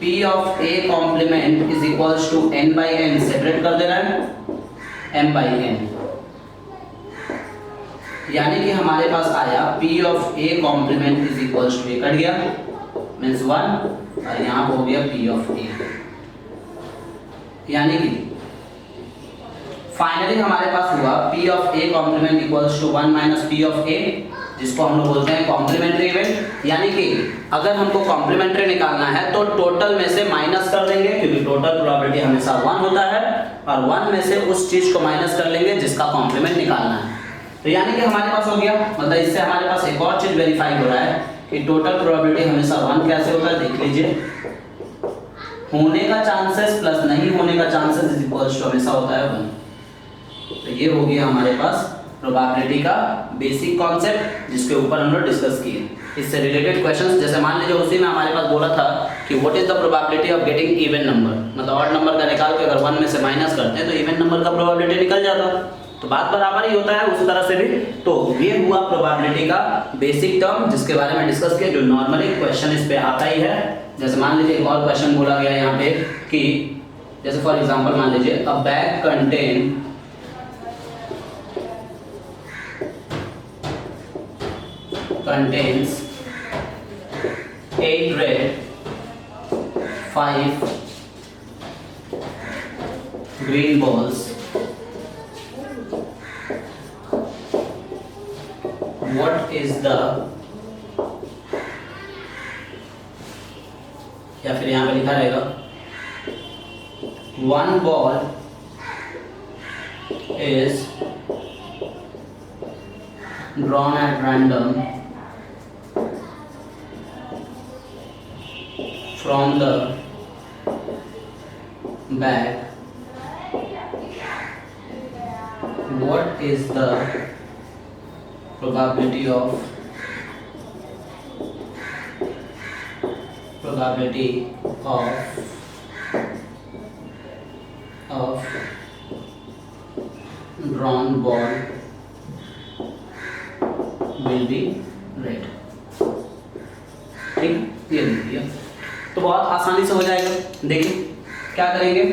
P of A complement is equals to n by n, separate कर देना है m बाई n, यानी कि हमारे पास आया P of A complement is equals to, cut गया मीन्स 1 और यहाँ हो गया P ऑफ A, यानी कि फाइनली हमारे पास हुआ P of A complement equals to 1 minus P of A, जिसको हम लोग बोलते हैं कॉम्प्लीमेंट्री इवेंट। यानी कि अगर हमको कॉम्प्लीमेंट्री निकालना है तो टोटल में से माइनस कर लेंगे, क्योंकि टोटल प्रोबेबिलिटी हमेशा 1 होता है, और 1 में से उस चीज को माइनस कर लेंगे जिसका कॉम्प्लीमेंट निकालना है। तो यानी कि हमारे पास हो गया, मतलब इससे हमारे पास एक और चीज वेरीफाई हो रहा है कि टोटल प्रोबेबिलिटी हमेशा 1 कैसे होता है, देख लीजिए, होने का चांसेस प्लस नहीं होने का चांसेस इज इक्वल्स टू हमेशा होता है 1। तो ये हो गया हमारे पास प्रोबेबिलिटी का बेसिक कॉन्सेप्ट, जिसके ऊपर हम लोग डिस्कस किए। इससे रिलेटेड क्वेश्चंस, जैसे मान लीजिए उसी में हमारे पास बोला था कि what is the probability of getting even number, मतलब ऑड नंबर का निकाल के अगर 1 में से माइनस करते हैं तो इवन नंबर का प्रोबेबिलिटी निकल जाता, तो बात बराबर ही होता है उस तरह से भी। तो ये हुआ प्रोबेबिलिटी का बेसिक टर्म, जिसके बारे में डिस्कस किया, जो नॉर्मली क्वेश्चन इस पे आता ही है। जैसे मान लीजिए एक और क्वेश्चन बोला गया यहाँ पे कि जैसे फॉर एग्जांपल मान लीजिए अ bag contains 8 red, 5 green balls. What is the, या फिर यहाँ पे लिखा रहेगा one ball is drawn at random from the bag. What is the probability of drawn ball will be red? ठीक, ये लिख दिया तो बहुत आसानी से हो जाएगा। देखिए क्या करेंगे,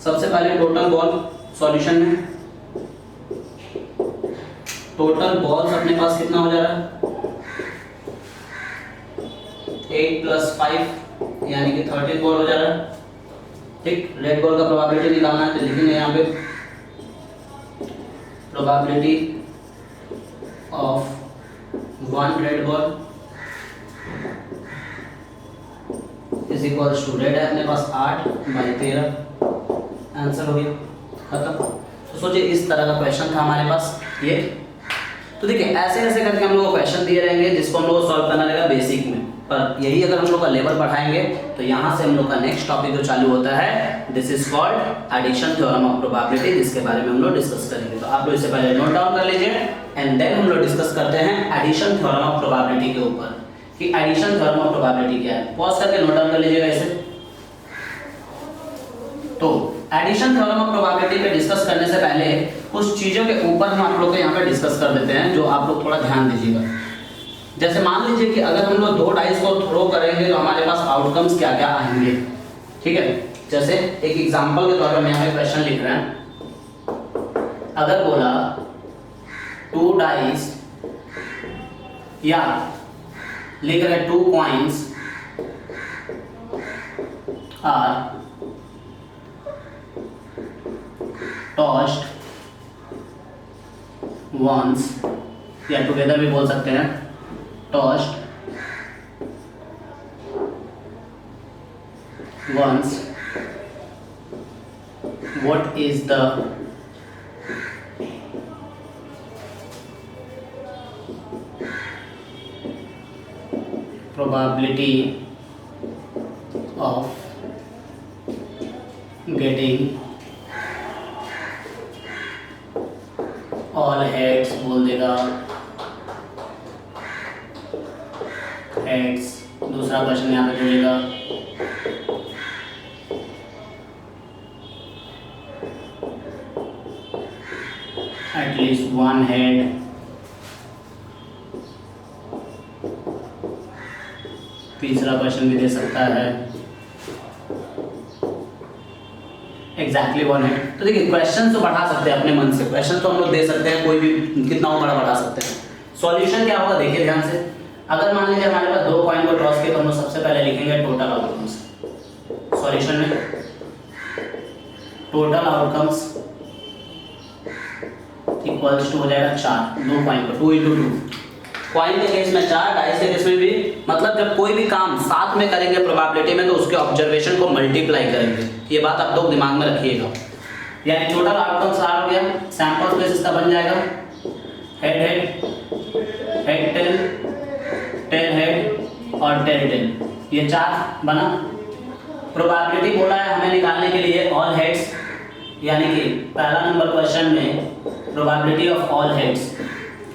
सबसे पहले टोटल बॉल सॉल्यूशन में, टोटल बॉल्स अपने पास कितना हो जा रहा है 8 + 5 यानी कि 13 बॉल हो जा रहा है। ठीक, रेड बॉल का प्रोबेबिलिटी निकालना है तो लिखेंगे यहाँ पे probability of 1 red ball is equals to, red है अपने पास 8/13, आंसर हो गया खत्म। तो सोचिए इस तरह का क्वेश्चन था हमारे पास ये। तो देखिए ऐसे ऐसे करके हम लोग को क्वेश्चन दिए रहेंगे जिसको हम लोग को सॉल्व करना रहेगा बेसिक में, पर यही अगर हम लोग का लेवल बढ़ाएंगे तो यहाँ से हम लोग का नेक्स्ट टॉपिक जो चालू होता है, this is called addition theorem of probability, जिसके बारे में हम लोग डिस्कस करेंगे। तो आप लोग इससे पहले नोट डाउन कर लीजिए एंड देन हम लोग डिस्कस करते हैं एडिशन थ्योरम ऑफ प्रोबेबिलिटी के ऊपर कि एडिशन थ्योरम ऑफ प्रोबेबिलिटी क्या है। पॉज करके नोट डाउन कर लीजिएगा इसे। तो एडिशन थ्योरम ऑफ प्रोबेबिलिटी पे डिस्कस करने से पहले कुछ चीजों के ऊपर हम आप लोग को यहाँ पे डिस्कस कर देते हैं, जो आप लोग थोड़ा ध्यान दीजिएगा। जैसे मान लीजिए कि अगर हम लोग 2 डाइस को थ्रो करेंगे तो हमारे पास आउटकम्स क्या क्या आएंगे, ठीक है। जैसे एक एग्जांपल के तौर पर मैं यहाँ पे क्वेश्चन लिख रहा हूँ। अगर बोला 2 डाइस या लिख रहे 2 कॉइन्स आर टॉस्ड वंस, या टुगेदर भी बोल सकते हैं, tossed once, what is the probability of getting all heads, बोल देगा heads। दूसरा क्वेश्चन यहाँ पे बोलेगा at least one head, तीसरा क्वेश्चन भी दे सकता है एग्जैक्टली 1 हेड। तो देखिए क्वेश्चन तो बढ़ा सकते हैं अपने मन से, क्वेश्चन तो हम लोग दे सकते हैं, कोई भी कितना बड़ा बढ़ा सकते हैं। सॉल्यूशन क्या होगा देखिए ध्यान से। अगर मान लीजिए हमारे पास 2 कॉइन को टॉस किया तो हम लोग सबसे पहले लिखेंगे टोटल आउटकम्स। सॉल्यूशन में टोटल आउटकम्स इक्वल्स टू हो जाएगा 4, 2 कॉइन को 2 × 2, कॉइन के केस में 4, डाइस के केस में भी। मतलब जब कोई भी काम साथ में करेंगे प्रोबेबिलिटी में तो उसके ऑब्जर्वेशन को मल्टीप्लाई करेंगे, ये बात आप लोग दिमाग में रखिएगा। यानी टोटल आउटकम्स 4 हो गया, सैंपल स्पेस इसका बन जाएगा head head head tail tail head और टेल टेल, ये 4 बना। प्रोबेबिलिटी बोला है हमें निकालने के लिए ऑल हेड्स, यानी कि पहला नंबर क्वेश्चन में probability of all heads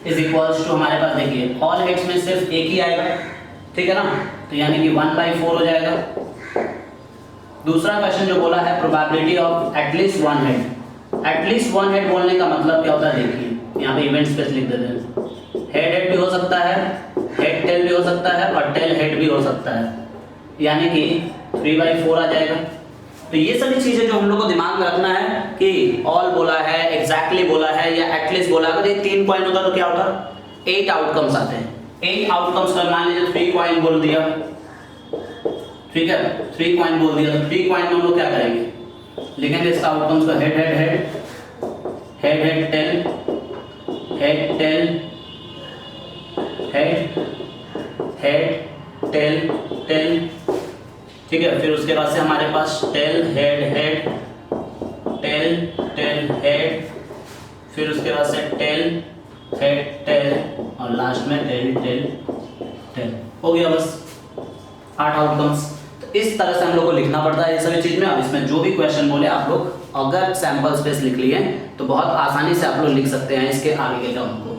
is equals to, हमारे पास देखिए ऑल हेड्स में सिर्फ एक ही आएगा, ठीक है ना, तो यानी कि 1/4 हो जाएगा। दूसरा क्वेश्चन जो बोला है probability of at least 1 head. At least 1 head बोलने का मतलब क्या होता है देखिए, यहाँ पे इवेंट स्पेस लिख देते हैं। हेड हेड भी हो सकता है, हेड टेल भी हो सकता है और टेल हेड भी हो सकता है, यानी कि 3/4 आ जाएगा। तो ये सभी चीजें जो हम लोग को दिमाग में रखना है कि ऑल बोला है, एग्जैक्टली बोला है या एटलीस्ट बोला है। अगर ये 3 कॉइन होता तो क्या होता, 8 आउटकम्स आते हैं। 8 आउटकम्स का मान लीजिए 3 कॉइन बोल दिया, ठीक है, 3 कॉइन बोल दिया, तो 3 कॉइन में हम लोग क्या करेंगे, लिखेंगे इसका आउटकम्स का head head head head head tail head tail head head tail tail, ठीक है। फिर उसके बाद से हमारे पास tail head head tail tail head, फिर उसके बाद से टेल हेड टेल और लास्ट में टेल टेल टेल, हो गया बस 8 आउटकम्स। तो इस तरह से हम लोग को लिखना पड़ता है ये सभी चीज में। अब इसमें जो भी क्वेश्चन बोले आप लोग अगर सैंपल स्पेस लिख लिए तो बहुत आसानी से आप लोग लिख सकते हैं इसके आगे के टर्म को।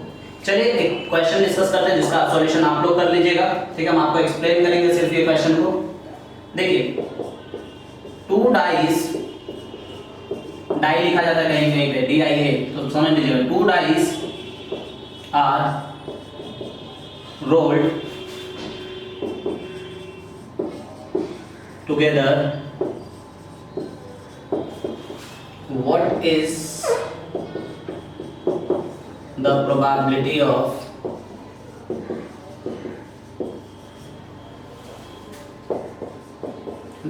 चलिए एक क्वेश्चन डिस्कस करते हैं जिसका सॉल्यूशन आप लोग कर लीजिएगा, ठीक है। हम आपको एक्सप्लेन करेंगे सिर्फ ये क्वेश्चन को। देखिए 2 डाइस, डाई लिखा जाता है कहीं कहीं पे DIA, तो समझ लीजिएगा 2 dice are rolled together, what is the probability of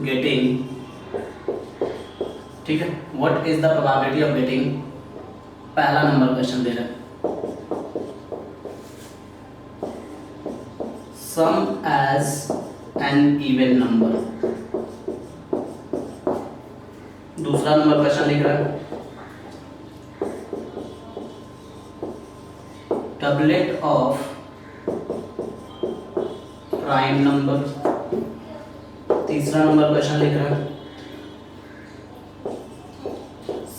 getting, ठीक है, what is the probability of getting, पहला नंबर क्वेश्चन दे रहा है sum as an even number। दूसरा नंबर क्वेश्चन लिख रहा है doublet of prime number। तीसरा नंबर क्वेश्चन लिख रहा है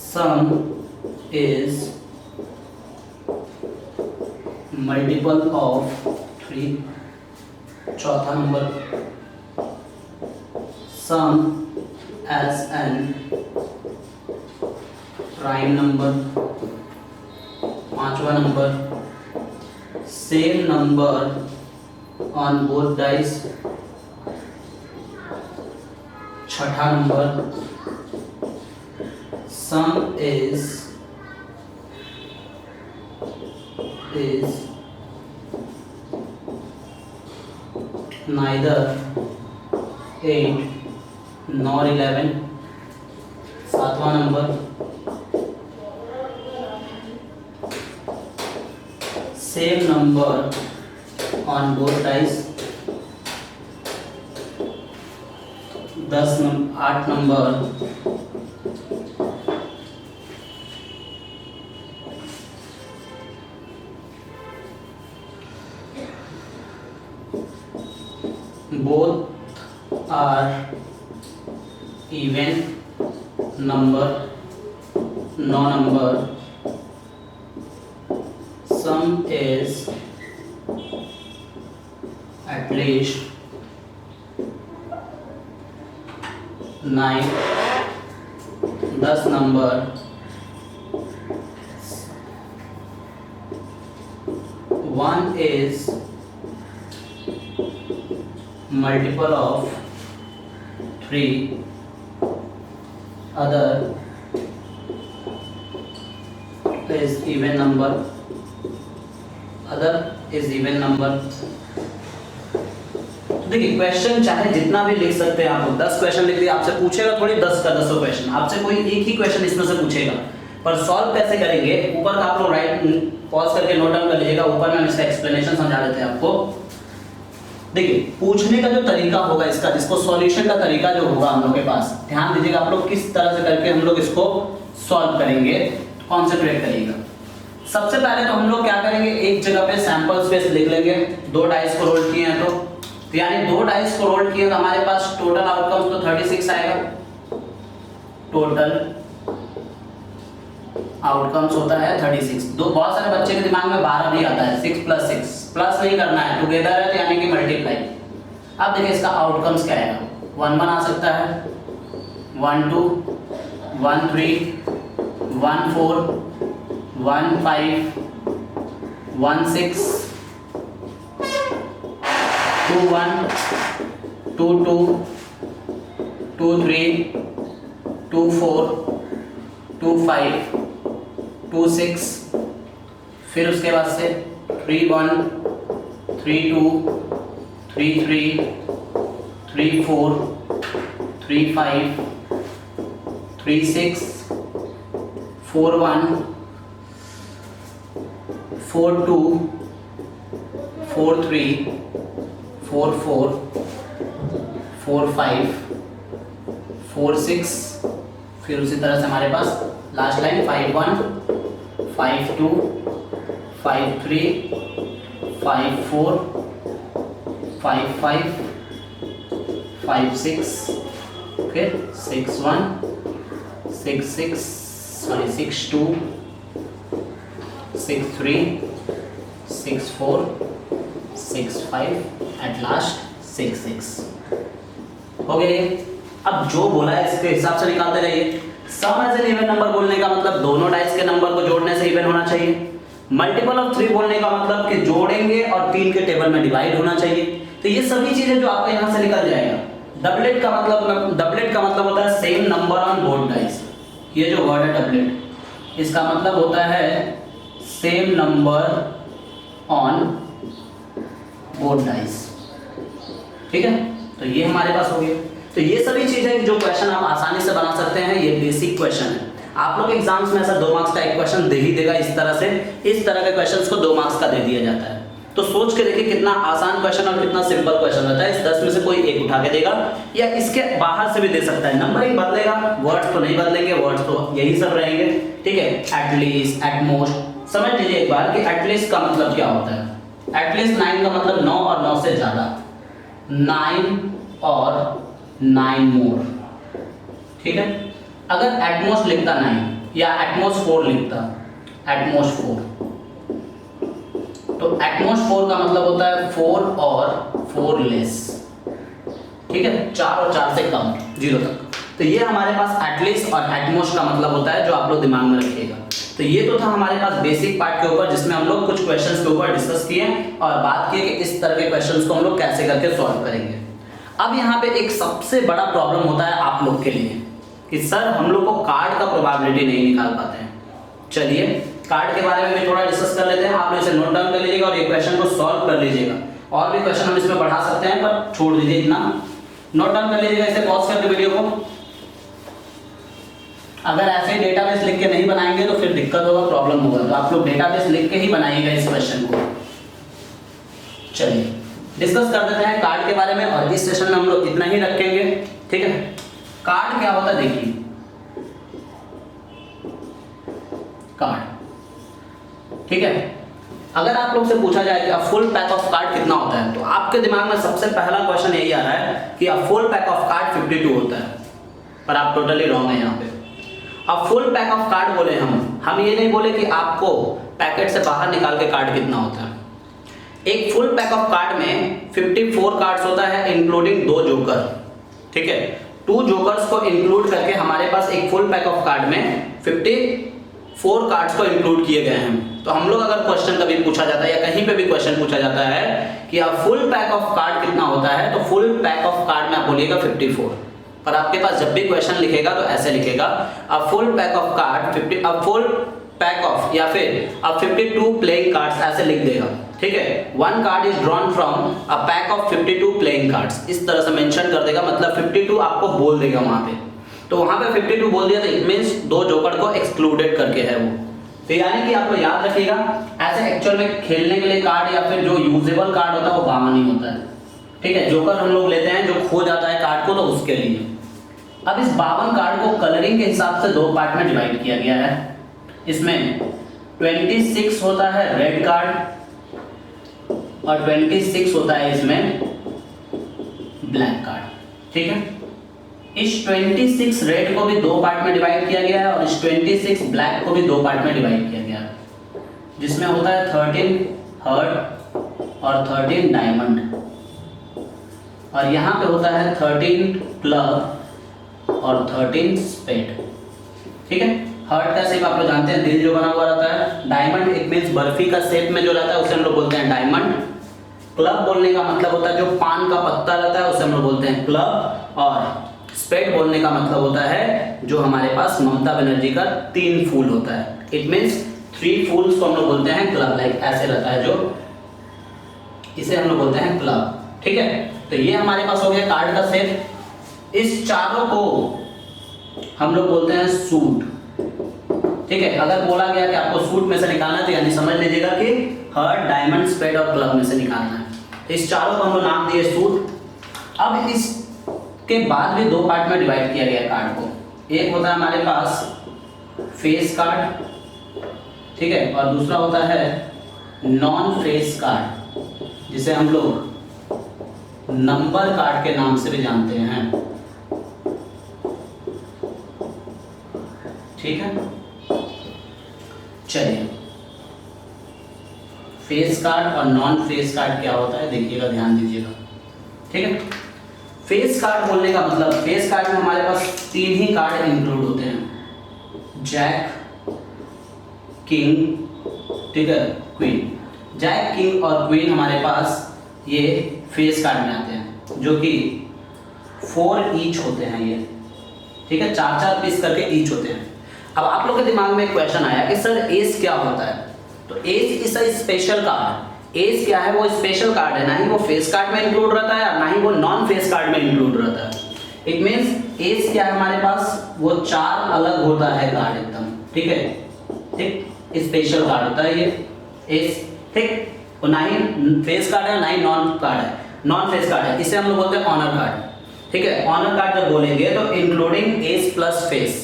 sum is multiple of 3। चौथा number sum as an prime number। पांचवा number same number on both dice. छठा number, sum is neither 8 nor 11। सातवां number, same number on both dice। 8 number, both are even number, 9 number, sum is at least 9। 10 number, 1 is multiple of 3, other is even number, other is even number। देखिए question चाहे जितना भी लिख सकते हैं आप, 10 question लिख दिए, आपसे पूछेगा थोड़ी 10 का 10 क्वेश्चन, आपसे कोई एक ही क्वेश्चन इसमें से पूछेगा, पर सॉल्व कैसे करेंगे ऊपर का आप लोग राइट पॉज करके नोट डाउन कर लीजिएगा, ऊपर में हम इसका एक्सप्लेनेशन समझा देते हैं आपको। देखिए पूछने का जो तरीका होगा इसका, जिसको सॉल्यूशन का तरीका जो होगा हम लोग के पास, ध्यान दीजिएगा आप लोग किस तरह से करके हम लोग इसको सॉल्व करेंगे, कॉन्सेंट्रेट करिएगा। सबसे पहले तो हम लोग क्या करेंगे, एक जगह पे सैंपल स्पेस लिख लेंगे। 2 डाइस को रोल किए हैं तो यानी 2 डाइस को रोल किए तो हमारे पास टोटल आउटकम तो 36 आएगा। टोटल आउटकम्स होता है 36। दो बहुत सारे बच्चे के दिमाग में 12 भी आता है, 6 + 6 प्लस नहीं करना है, टुगेदर है तो यानी कि मल्टीप्लाई। अब देखिए इसका आउटकम्स क्या आएगा, 1 1 आ सकता है, 1 2 1 3 1 4 1 5 1 6 2 1 2 2 2 3 2 4 2 5 2 6, फिर उसके बाद से 3 1 3 2 3 3 3 4 3 5 3 6 4 1 4 2 4 3 4 4 4 5 4 6, फिर उसी तरह से हमारे पास लास्ट लाइन 5 1 5 2 5 3 5 4 5 5 5 6, फिर 6 1 6 6 सॉरी 6 2 6 3 6 4 6 5 एट लास्ट 6 6 हो गए। अब जो बोला है इसके हिसाब से निकालते जाइए। सम एज एन इवन नंबर बोलने का मतलब दोनों डाइस के नंबर को जोड़ने से इवन होना चाहिए। मल्टीपल ऑफ 3 बोलने का मतलब कि जोड़ेंगे और 3 के टेबल में डिवाइड होना चाहिए। तो ये सभी चीजें जो आपके यहां से निकल जाएगा। डबलेट का मतलब होता है same number on both dice. ये जो वर्ड है डबलेट, इसका मतलब होता है same number on both dice. ठीक है, तो ये हमारे पास हो गया। तो ये सभी चीजें जो क्वेश्चन आप आसानी से बना सकते हैं, ये बेसिक क्वेश्चन है। आप लोग एग्जाम्स में ऐसा 2 मार्क्स का एक क्वेश्चन दे ही देगा इस तरह से। इस तरह के क्वेश्चंस को 2 मार्क्स का दे दिया जाता है। तो सोच के देखिए कितना आसान क्वेश्चन और कितना सिंपल क्वेश्चन रहता है। इस 10 में से कोई एक उठा के देगा या इसके बाहर से भी दे सकता है। नंबरिंग बदलेगा, वर्ड्स तो नहीं बदलेंगे, वर्ड्स तो यही सब रहेंगे। ठीक है, एटलीस्ट, एटमोस्ट, समझ लीजिए एक बार कि एटलीस्ट का मतलब क्या होता है। एटलीस्ट 9 का मतलब 9 और 9 से ज्यादा, 9 और 9 मोर। ठीक है, अगर एटमोस्ट लिखता 9 या एटमोस्ट 4 लिखता, एटमोस्ट 4, तो एटमोस्ट 4 का मतलब होता है 4 और 4 लेस। ठीक है, 4 और 4 से कम, 0 तक। तो ये हमारे पास एटलीस्ट और एटमोस्ट का मतलब होता है, जो आप लोग दिमाग में रखिएगा। तो ये तो था हमारे पास बेसिक पार्ट के ऊपर, जिसमें हम लोग कुछ क्वेश्चंस के ऊपर डिस्कस किए और बात की कि इस तरह के क्वेश्चंस को हम लोग कैसे करके सॉल्व करेंगे। अब यहाँ पे एक सबसे बड़ा प्रॉब्लम होता है आप लोग के लिए कि सर हम लोग को कार्ड का प्रोबेबिलिटी नहीं निकाल पाते हैं। चलिए कार्ड के बारे में भी थोड़ा डिस्कस कर लेते हैं। आप लोग इसे नोट डाउन कर लीजिएगा और ये क्वेश्चन को सॉल्व कर लीजिएगा। और भी क्वेश्चन हम इसमें बढ़ा सकते हैं पर छोड़ दीजिए, इतना नोट डाउन कर लीजिएगा। इसे पॉज करके वीडियो को, अगर ऐसे ही डेटाबेस लिख के नहीं बनाएंगे तो फिर दिक्कत होगा, प्रॉब्लम होगा। तो आप लोग डेटाबेस लिख के ही बनाइएगा इस क्वेश्चन को। चलिए डिस्कस कर देते हैं कार्ड के बारे में और इस सेशन में हम लोग इतना ही रखेंगे, ठीक है। कार्ड क्या होता है देखिए, कार्ड, ठीक है। अगर आप लोग से पूछा जाए कि फुल पैक ऑफ कार्ड कितना होता है, तो आपके दिमाग में सबसे पहला क्वेश्चन यही आ रहा है कि फुल पैक ऑफ कार्ड 52 होता है, पर आप टोटली रॉन्ग है यहाँ पे। अब फुल पैक ऑफ कार्ड बोले हम ये नहीं बोले कि आपको पैकेट से बाहर निकाल के कार्ड कितना होता है। एक फुल पैक ऑफ कार्ड में 54 कार्ड्स होता है इंक्लूडिंग 2 जोकर, ठीक है। 2 जोकर्स को इंक्लूड करके हमारे पास एक फुल पैक ऑफ कार्ड में 54 कार्ड्स को इंक्लूड किए गए हैं। तो हम लोग अगर क्वेश्चन कभी पूछा जाता है या कहीं पे भी क्वेश्चन पूछा जाता है कि अब फुल पैक ऑफ कार्ड कितना होता है, तो फुल पैक ऑफ कार्ड में आप बोलिएगा 54। पर आपके पास जब भी क्वेश्चन लिखेगा तो ऐसे लिखेगा a full pack of card 50, a full pack of, या फिर अ 52 प्लेइंग कार्ड्स ऐसे लिख देगा, ठीक है। 1 card is drawn from a pack of 52 playing cards, इस तरह से मेंशन कर देगा, मतलब 52 आपको बोल देगा वहां पे। तो वहां पे 52 बोल दिया तो इट मींस 2 जोकर को एक्सक्लूडेड करके है वो। तो यानी कि आपको याद रखिएगा, ऐसे एक्चुअल में खेलने के लिए कार्ड या फिर जो यूजेबल कार्ड होता है वो 52 ही होता है, ठीक है। जोकर हम लोग लेते हैं जो खो जाता है कार्ड को, तो उसके लिए। अब इस 52 कार्ड को कलरिंग के हिसाब से 2 पार्ट में डिवाइड किया गया है। इसमें 26 होता है रेड कार्ड और 26 होता है इसमें ब्लैक कार्ड, ठीक है। इस 26 रेड को भी 2 पार्ट में डिवाइड किया गया है और इस 26 ब्लैक को भी 2 पार्ट में डिवाइड किया गया है, जिसमें होता है 13 हर्ट और 13 डायमंड, और यहाँ पे होता है 13 क्लब और 13 स्पेड, ठीक है। हार्ट का शेप आप लोग जानते हैं, दिल जो बना हुआ रहता है। डायमंड एक मींस बर्फी का शेप में जो रहता है उसे हम लोग बोलते हैं डायमंड। क्लब बोलने का मतलब होता है जो पान का पत्ता रहता है उसे हम लोग बोलते हैं क्लब। और स्पेड बोलने का मतलब होता है जो हमारे पास ममता बनर्जी का 3 फूल होता है, इट मींस 3 फूल्स को हम लोग बोलते हैं क्लब। लाइक ऐसे रहता है जो, इसे हम लोग बोलते हैं क्लब, ठीक है। तो ये हमारे पास हो गया कार्ड का शेप। इस चारों को हम लोग बोलते हैं सूट, ठीक है। अगर बोला गया कि आपको सूट में से निकालना है तो यानी समझ लीजिएगा कि हर्ट, डायमंड, स्पेड और क्लब में से निकालना है। इस चारों को हम लोग नाम दिए सूट। अब इसके बाद भी 2 पार्ट में डिवाइड किया गया कार्ड को। एक होता है हमारे पास फेस कार्ड, ठीक है, और दूसरा होता है नॉन फेस कार्ड, जिसे हम लोग नंबर कार्ड के नाम से भी जानते हैं, ठीक है। चलिए फेस कार्ड और नॉन फेस कार्ड क्या होता है देखिएगा, ध्यान दीजिएगा, ठीक है। फेस कार्ड बोलने का मतलब, फेस कार्ड में हमारे पास 3 ही कार्ड इंक्लूड होते हैं, जैक, किंग, ठीक है, क्वीन। जैक, किंग और क्वीन हमारे पास ये फेस कार्ड में आते हैं, जो कि 4 ईच होते हैं ये, ठीक है। 4-4 पीस करके ईच होते हैं। अब आप लोग के दिमाग में एक क्वेश्चन आया कि सर एस क्या होता है, तो S is a special card. S क्या है, वो स्पेशल कार्ड है, ना ही वो फेस कार्ड में इंक्लूड रहता है और ना ही वो नॉन फेस कार्ड में इंक्लूड रहता है। इट मींस एस क्या है हमारे पास, वो 4 अलग होता है कार्ड एकदम, ठीक है, ठीक, स्पेशल कार्ड होता है ये एस, ठीक। वो ना ही फेस कार्ड है ना ही नॉन कार्ड है, नॉन फेस कार्ड है, इसे हम लोग बोलते हैं ऑनर कार्ड, ठीक है। ऑनर कार्ड जब बोलेंगे तो इंक्लूडिंग एस प्लस फेस,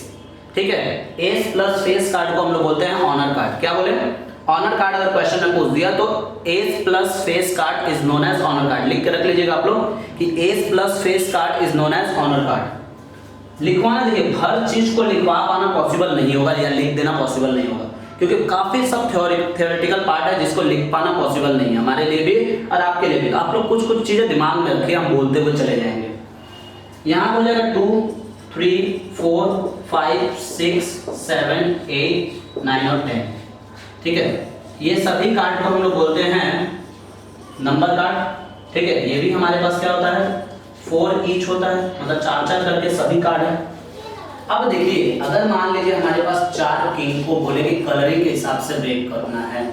ठीक है। एस प्लस फेस कार्ड को हम लोग बोलते हैं ऑनर कार्ड। क्या बोले, ऑनर कार्ड। अगर क्वेश्चन में पूछ दिया तो ace plus face card is known as honour card. लिख के रख लीजिएगा आप लोग कि ace plus face card is known as honour card. लिखवाना, देखिए हर चीज को लिखवा पाना पॉसिबल नहीं होगा या लिख देना पॉसिबल नहीं होगा, क्योंकि काफी सब थ्योरेटिकल पार्ट है जिसको लिख पाना पॉसिबल नहीं है, हमारे लिए भी और आपके लिए भी। आप लोग कुछ चीजें दिमाग में रखिए, हम बोलते हुए चले जाएंगे। यहाँ हो जाएगा 2, 3, 4, 5, 6, 7, 8, 9 और 10। ठीक है, ये सभी कार्ड को हम लोग बोलते हैं नंबर कार्ड। ठीक है, ये भी हमारे पास क्या होता है 4 ईच होता है, मतलब 4-4 करके सभी कार्ड है। अब देखिए, अगर मान लीजिए हमारे पास 4 किंग को बोले कि कलरिंग के हिसाब से ब्रेक करना है,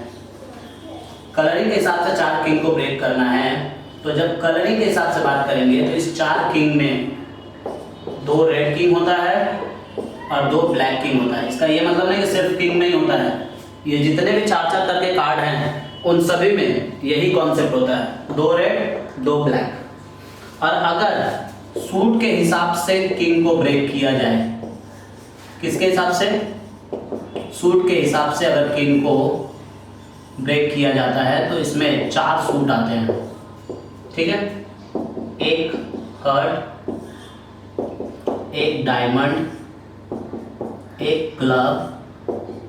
कलरिंग के हिसाब से 4 किंग को ब्रेक करना है, तो जब कलरिंग के हिसाब से बात करेंगे तो इस 4 किंग में 2 रेड किंग होता है और 2 ब्लैक किंग होता है। इसका ये मतलब नहीं कि सिर्फ किंग में ही होता है, ये जितने भी 4-4 करके कार्ड हैं उन सभी में यही कॉन्सेप्ट होता है, 2 रेड 2 ब्लैक। और अगर सूट के हिसाब से किंग को ब्रेक किया जाए, किसके हिसाब से, सूट के हिसाब से अगर किंग को ब्रेक किया जाता है तो इसमें 4 सूट आते हैं। ठीक है, एक हार्ट, एक डायमंड, एक क्लब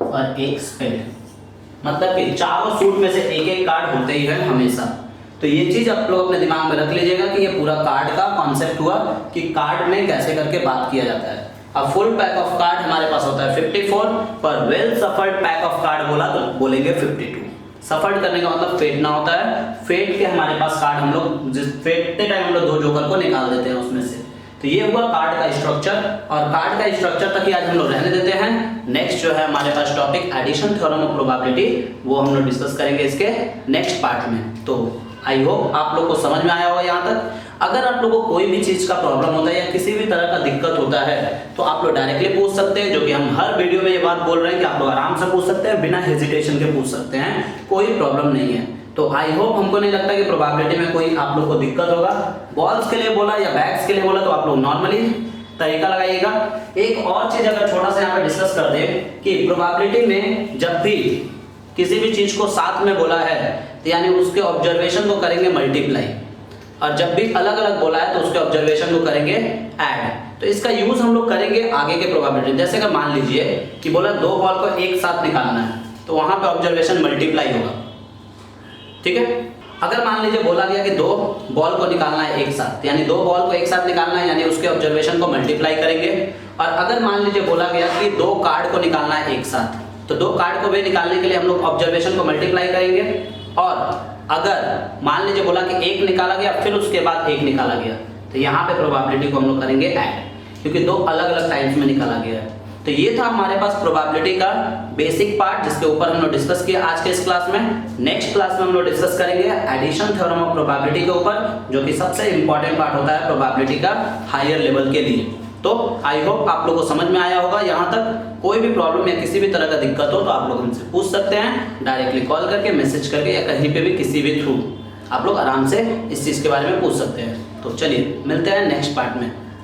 और एक स्पेड, मतलब कि चारों सूट में से एक एक कार्ड होते ही है हमेशा। तो ये चीज आप लोग अपने दिमाग में रख लीजिएगा कि ये पूरा कार्ड का कॉन्सेप्ट हुआ कि कार्ड में कैसे करके बात किया जाता है। अब फुल पैक ऑफ कार्ड हमारे पास होता है 54, पर well suffered pack of card बोला तो बोलेंगे 52। सफर्ड करने का मतलब फेटना होता है, फेट के हमारे पास कार्ड हम लोग फेटते टाइम हम लोग 2 जोकर को निकाल देते हैं उसमें से। तो ये हुआ कार्ड का स्ट्रक्चर, और कार्ड का स्ट्रक्चर तक ही आज हम लोग रहने देते हैं। नेक्स्ट जो है हमारे पास topic addition theorem of probability, वो हम लोग डिस्कस करेंगे इसके नेक्स्ट पार्ट में। तो आई होप आप लोग को समझ में आया होगा यहाँ तक। अगर आप लोगों को कोई भी चीज का प्रॉब्लम होता है या किसी भी तरह का दिक्कत होता है तो आप लोग डायरेक्टली पूछ सकते हैं, जो कि हम हर वीडियो में ये बात बोल रहे हैं कि आप लोग आराम से पूछ सकते हैं, बिना हेजिटेशन के पूछ सकते हैं, कोई प्रॉब्लम नहीं है। तो आई होप, हमको नहीं लगता कि प्रोबेबिलिटी में कोई आप लोग को दिक्कत होगा। बॉल्स के लिए बोला या बैग्स के लिए बोला तो आप लोग नॉर्मली तरीका लगाइएगा। एक और चीज अगर छोटा सा यहाँ पे डिस्कस कर दे कि प्रोबेबिलिटी में जब भी किसी भी चीज को साथ में बोला है तो यानी उसके ऑब्जर्वेशन को करेंगे मल्टीप्लाई, और जब भी अलग अलग बोला है तो उसके ऑब्जर्वेशन को करेंगे ऐड। तो इसका यूज हम लोग करेंगे आगे के प्रोबेबिलिटी। जैसे अगर मान लीजिए कि बोला 2 बॉल को एक साथ निकालना है तो वहां पे ऑब्जर्वेशन मल्टीप्लाई होगा। ठीक है, अगर मान लीजिए बोला गया कि 2 बॉल को निकालना है एक साथ, यानी 2 बॉल को एक साथ निकालना है, यानी उसके ऑब्जर्वेशन को मल्टीप्लाई करेंगे। और अगर मान लीजिए बोला गया कि 2 कार्ड को निकालना है एक साथ, तो 2 कार्ड को भी निकालने के लिए हम लोग ऑब्जर्वेशन को मल्टीप्लाई करेंगे। और अगर मान लीजिए बोला कि 1 निकाला गया फिर उसके बाद 1 निकाला गया, तो यहाँ पे प्रोबेबिलिटी को हम लोग करेंगे ऐड, क्योंकि 2 अलग अलग टाइम्स में निकाला गया है। तो ये था हमारे पास प्रोबेबिलिटी का बेसिक पार्ट, जिसके ऊपर हम लोग डिस्कस किया आज के इस क्लास में। नेक्स्ट क्लास में हम लोग डिस्कस करेंगे एडिशन थ्योरम ऑफ प्रोबेबिलिटी के ऊपर, जो कि सबसे इंपॉर्टेंट पार्ट होता है प्रोबेबिलिटी का हायर लेवल के लिए। तो आई होप आप लोगों को समझ में आया होगा यहाँ तक। कोई भी प्रॉब्लम या किसी भी तरह का दिक्कत हो तो आप लोग हमसे पूछ सकते हैं, डायरेक्टली कॉल करके, मैसेज करके, या कहीं पे भी किसी भी थ्रू आप लोग आराम से इस चीज़ के बारे में पूछ सकते हैं। तो चलिए मिलते हैं नेक्स्ट पार्ट में।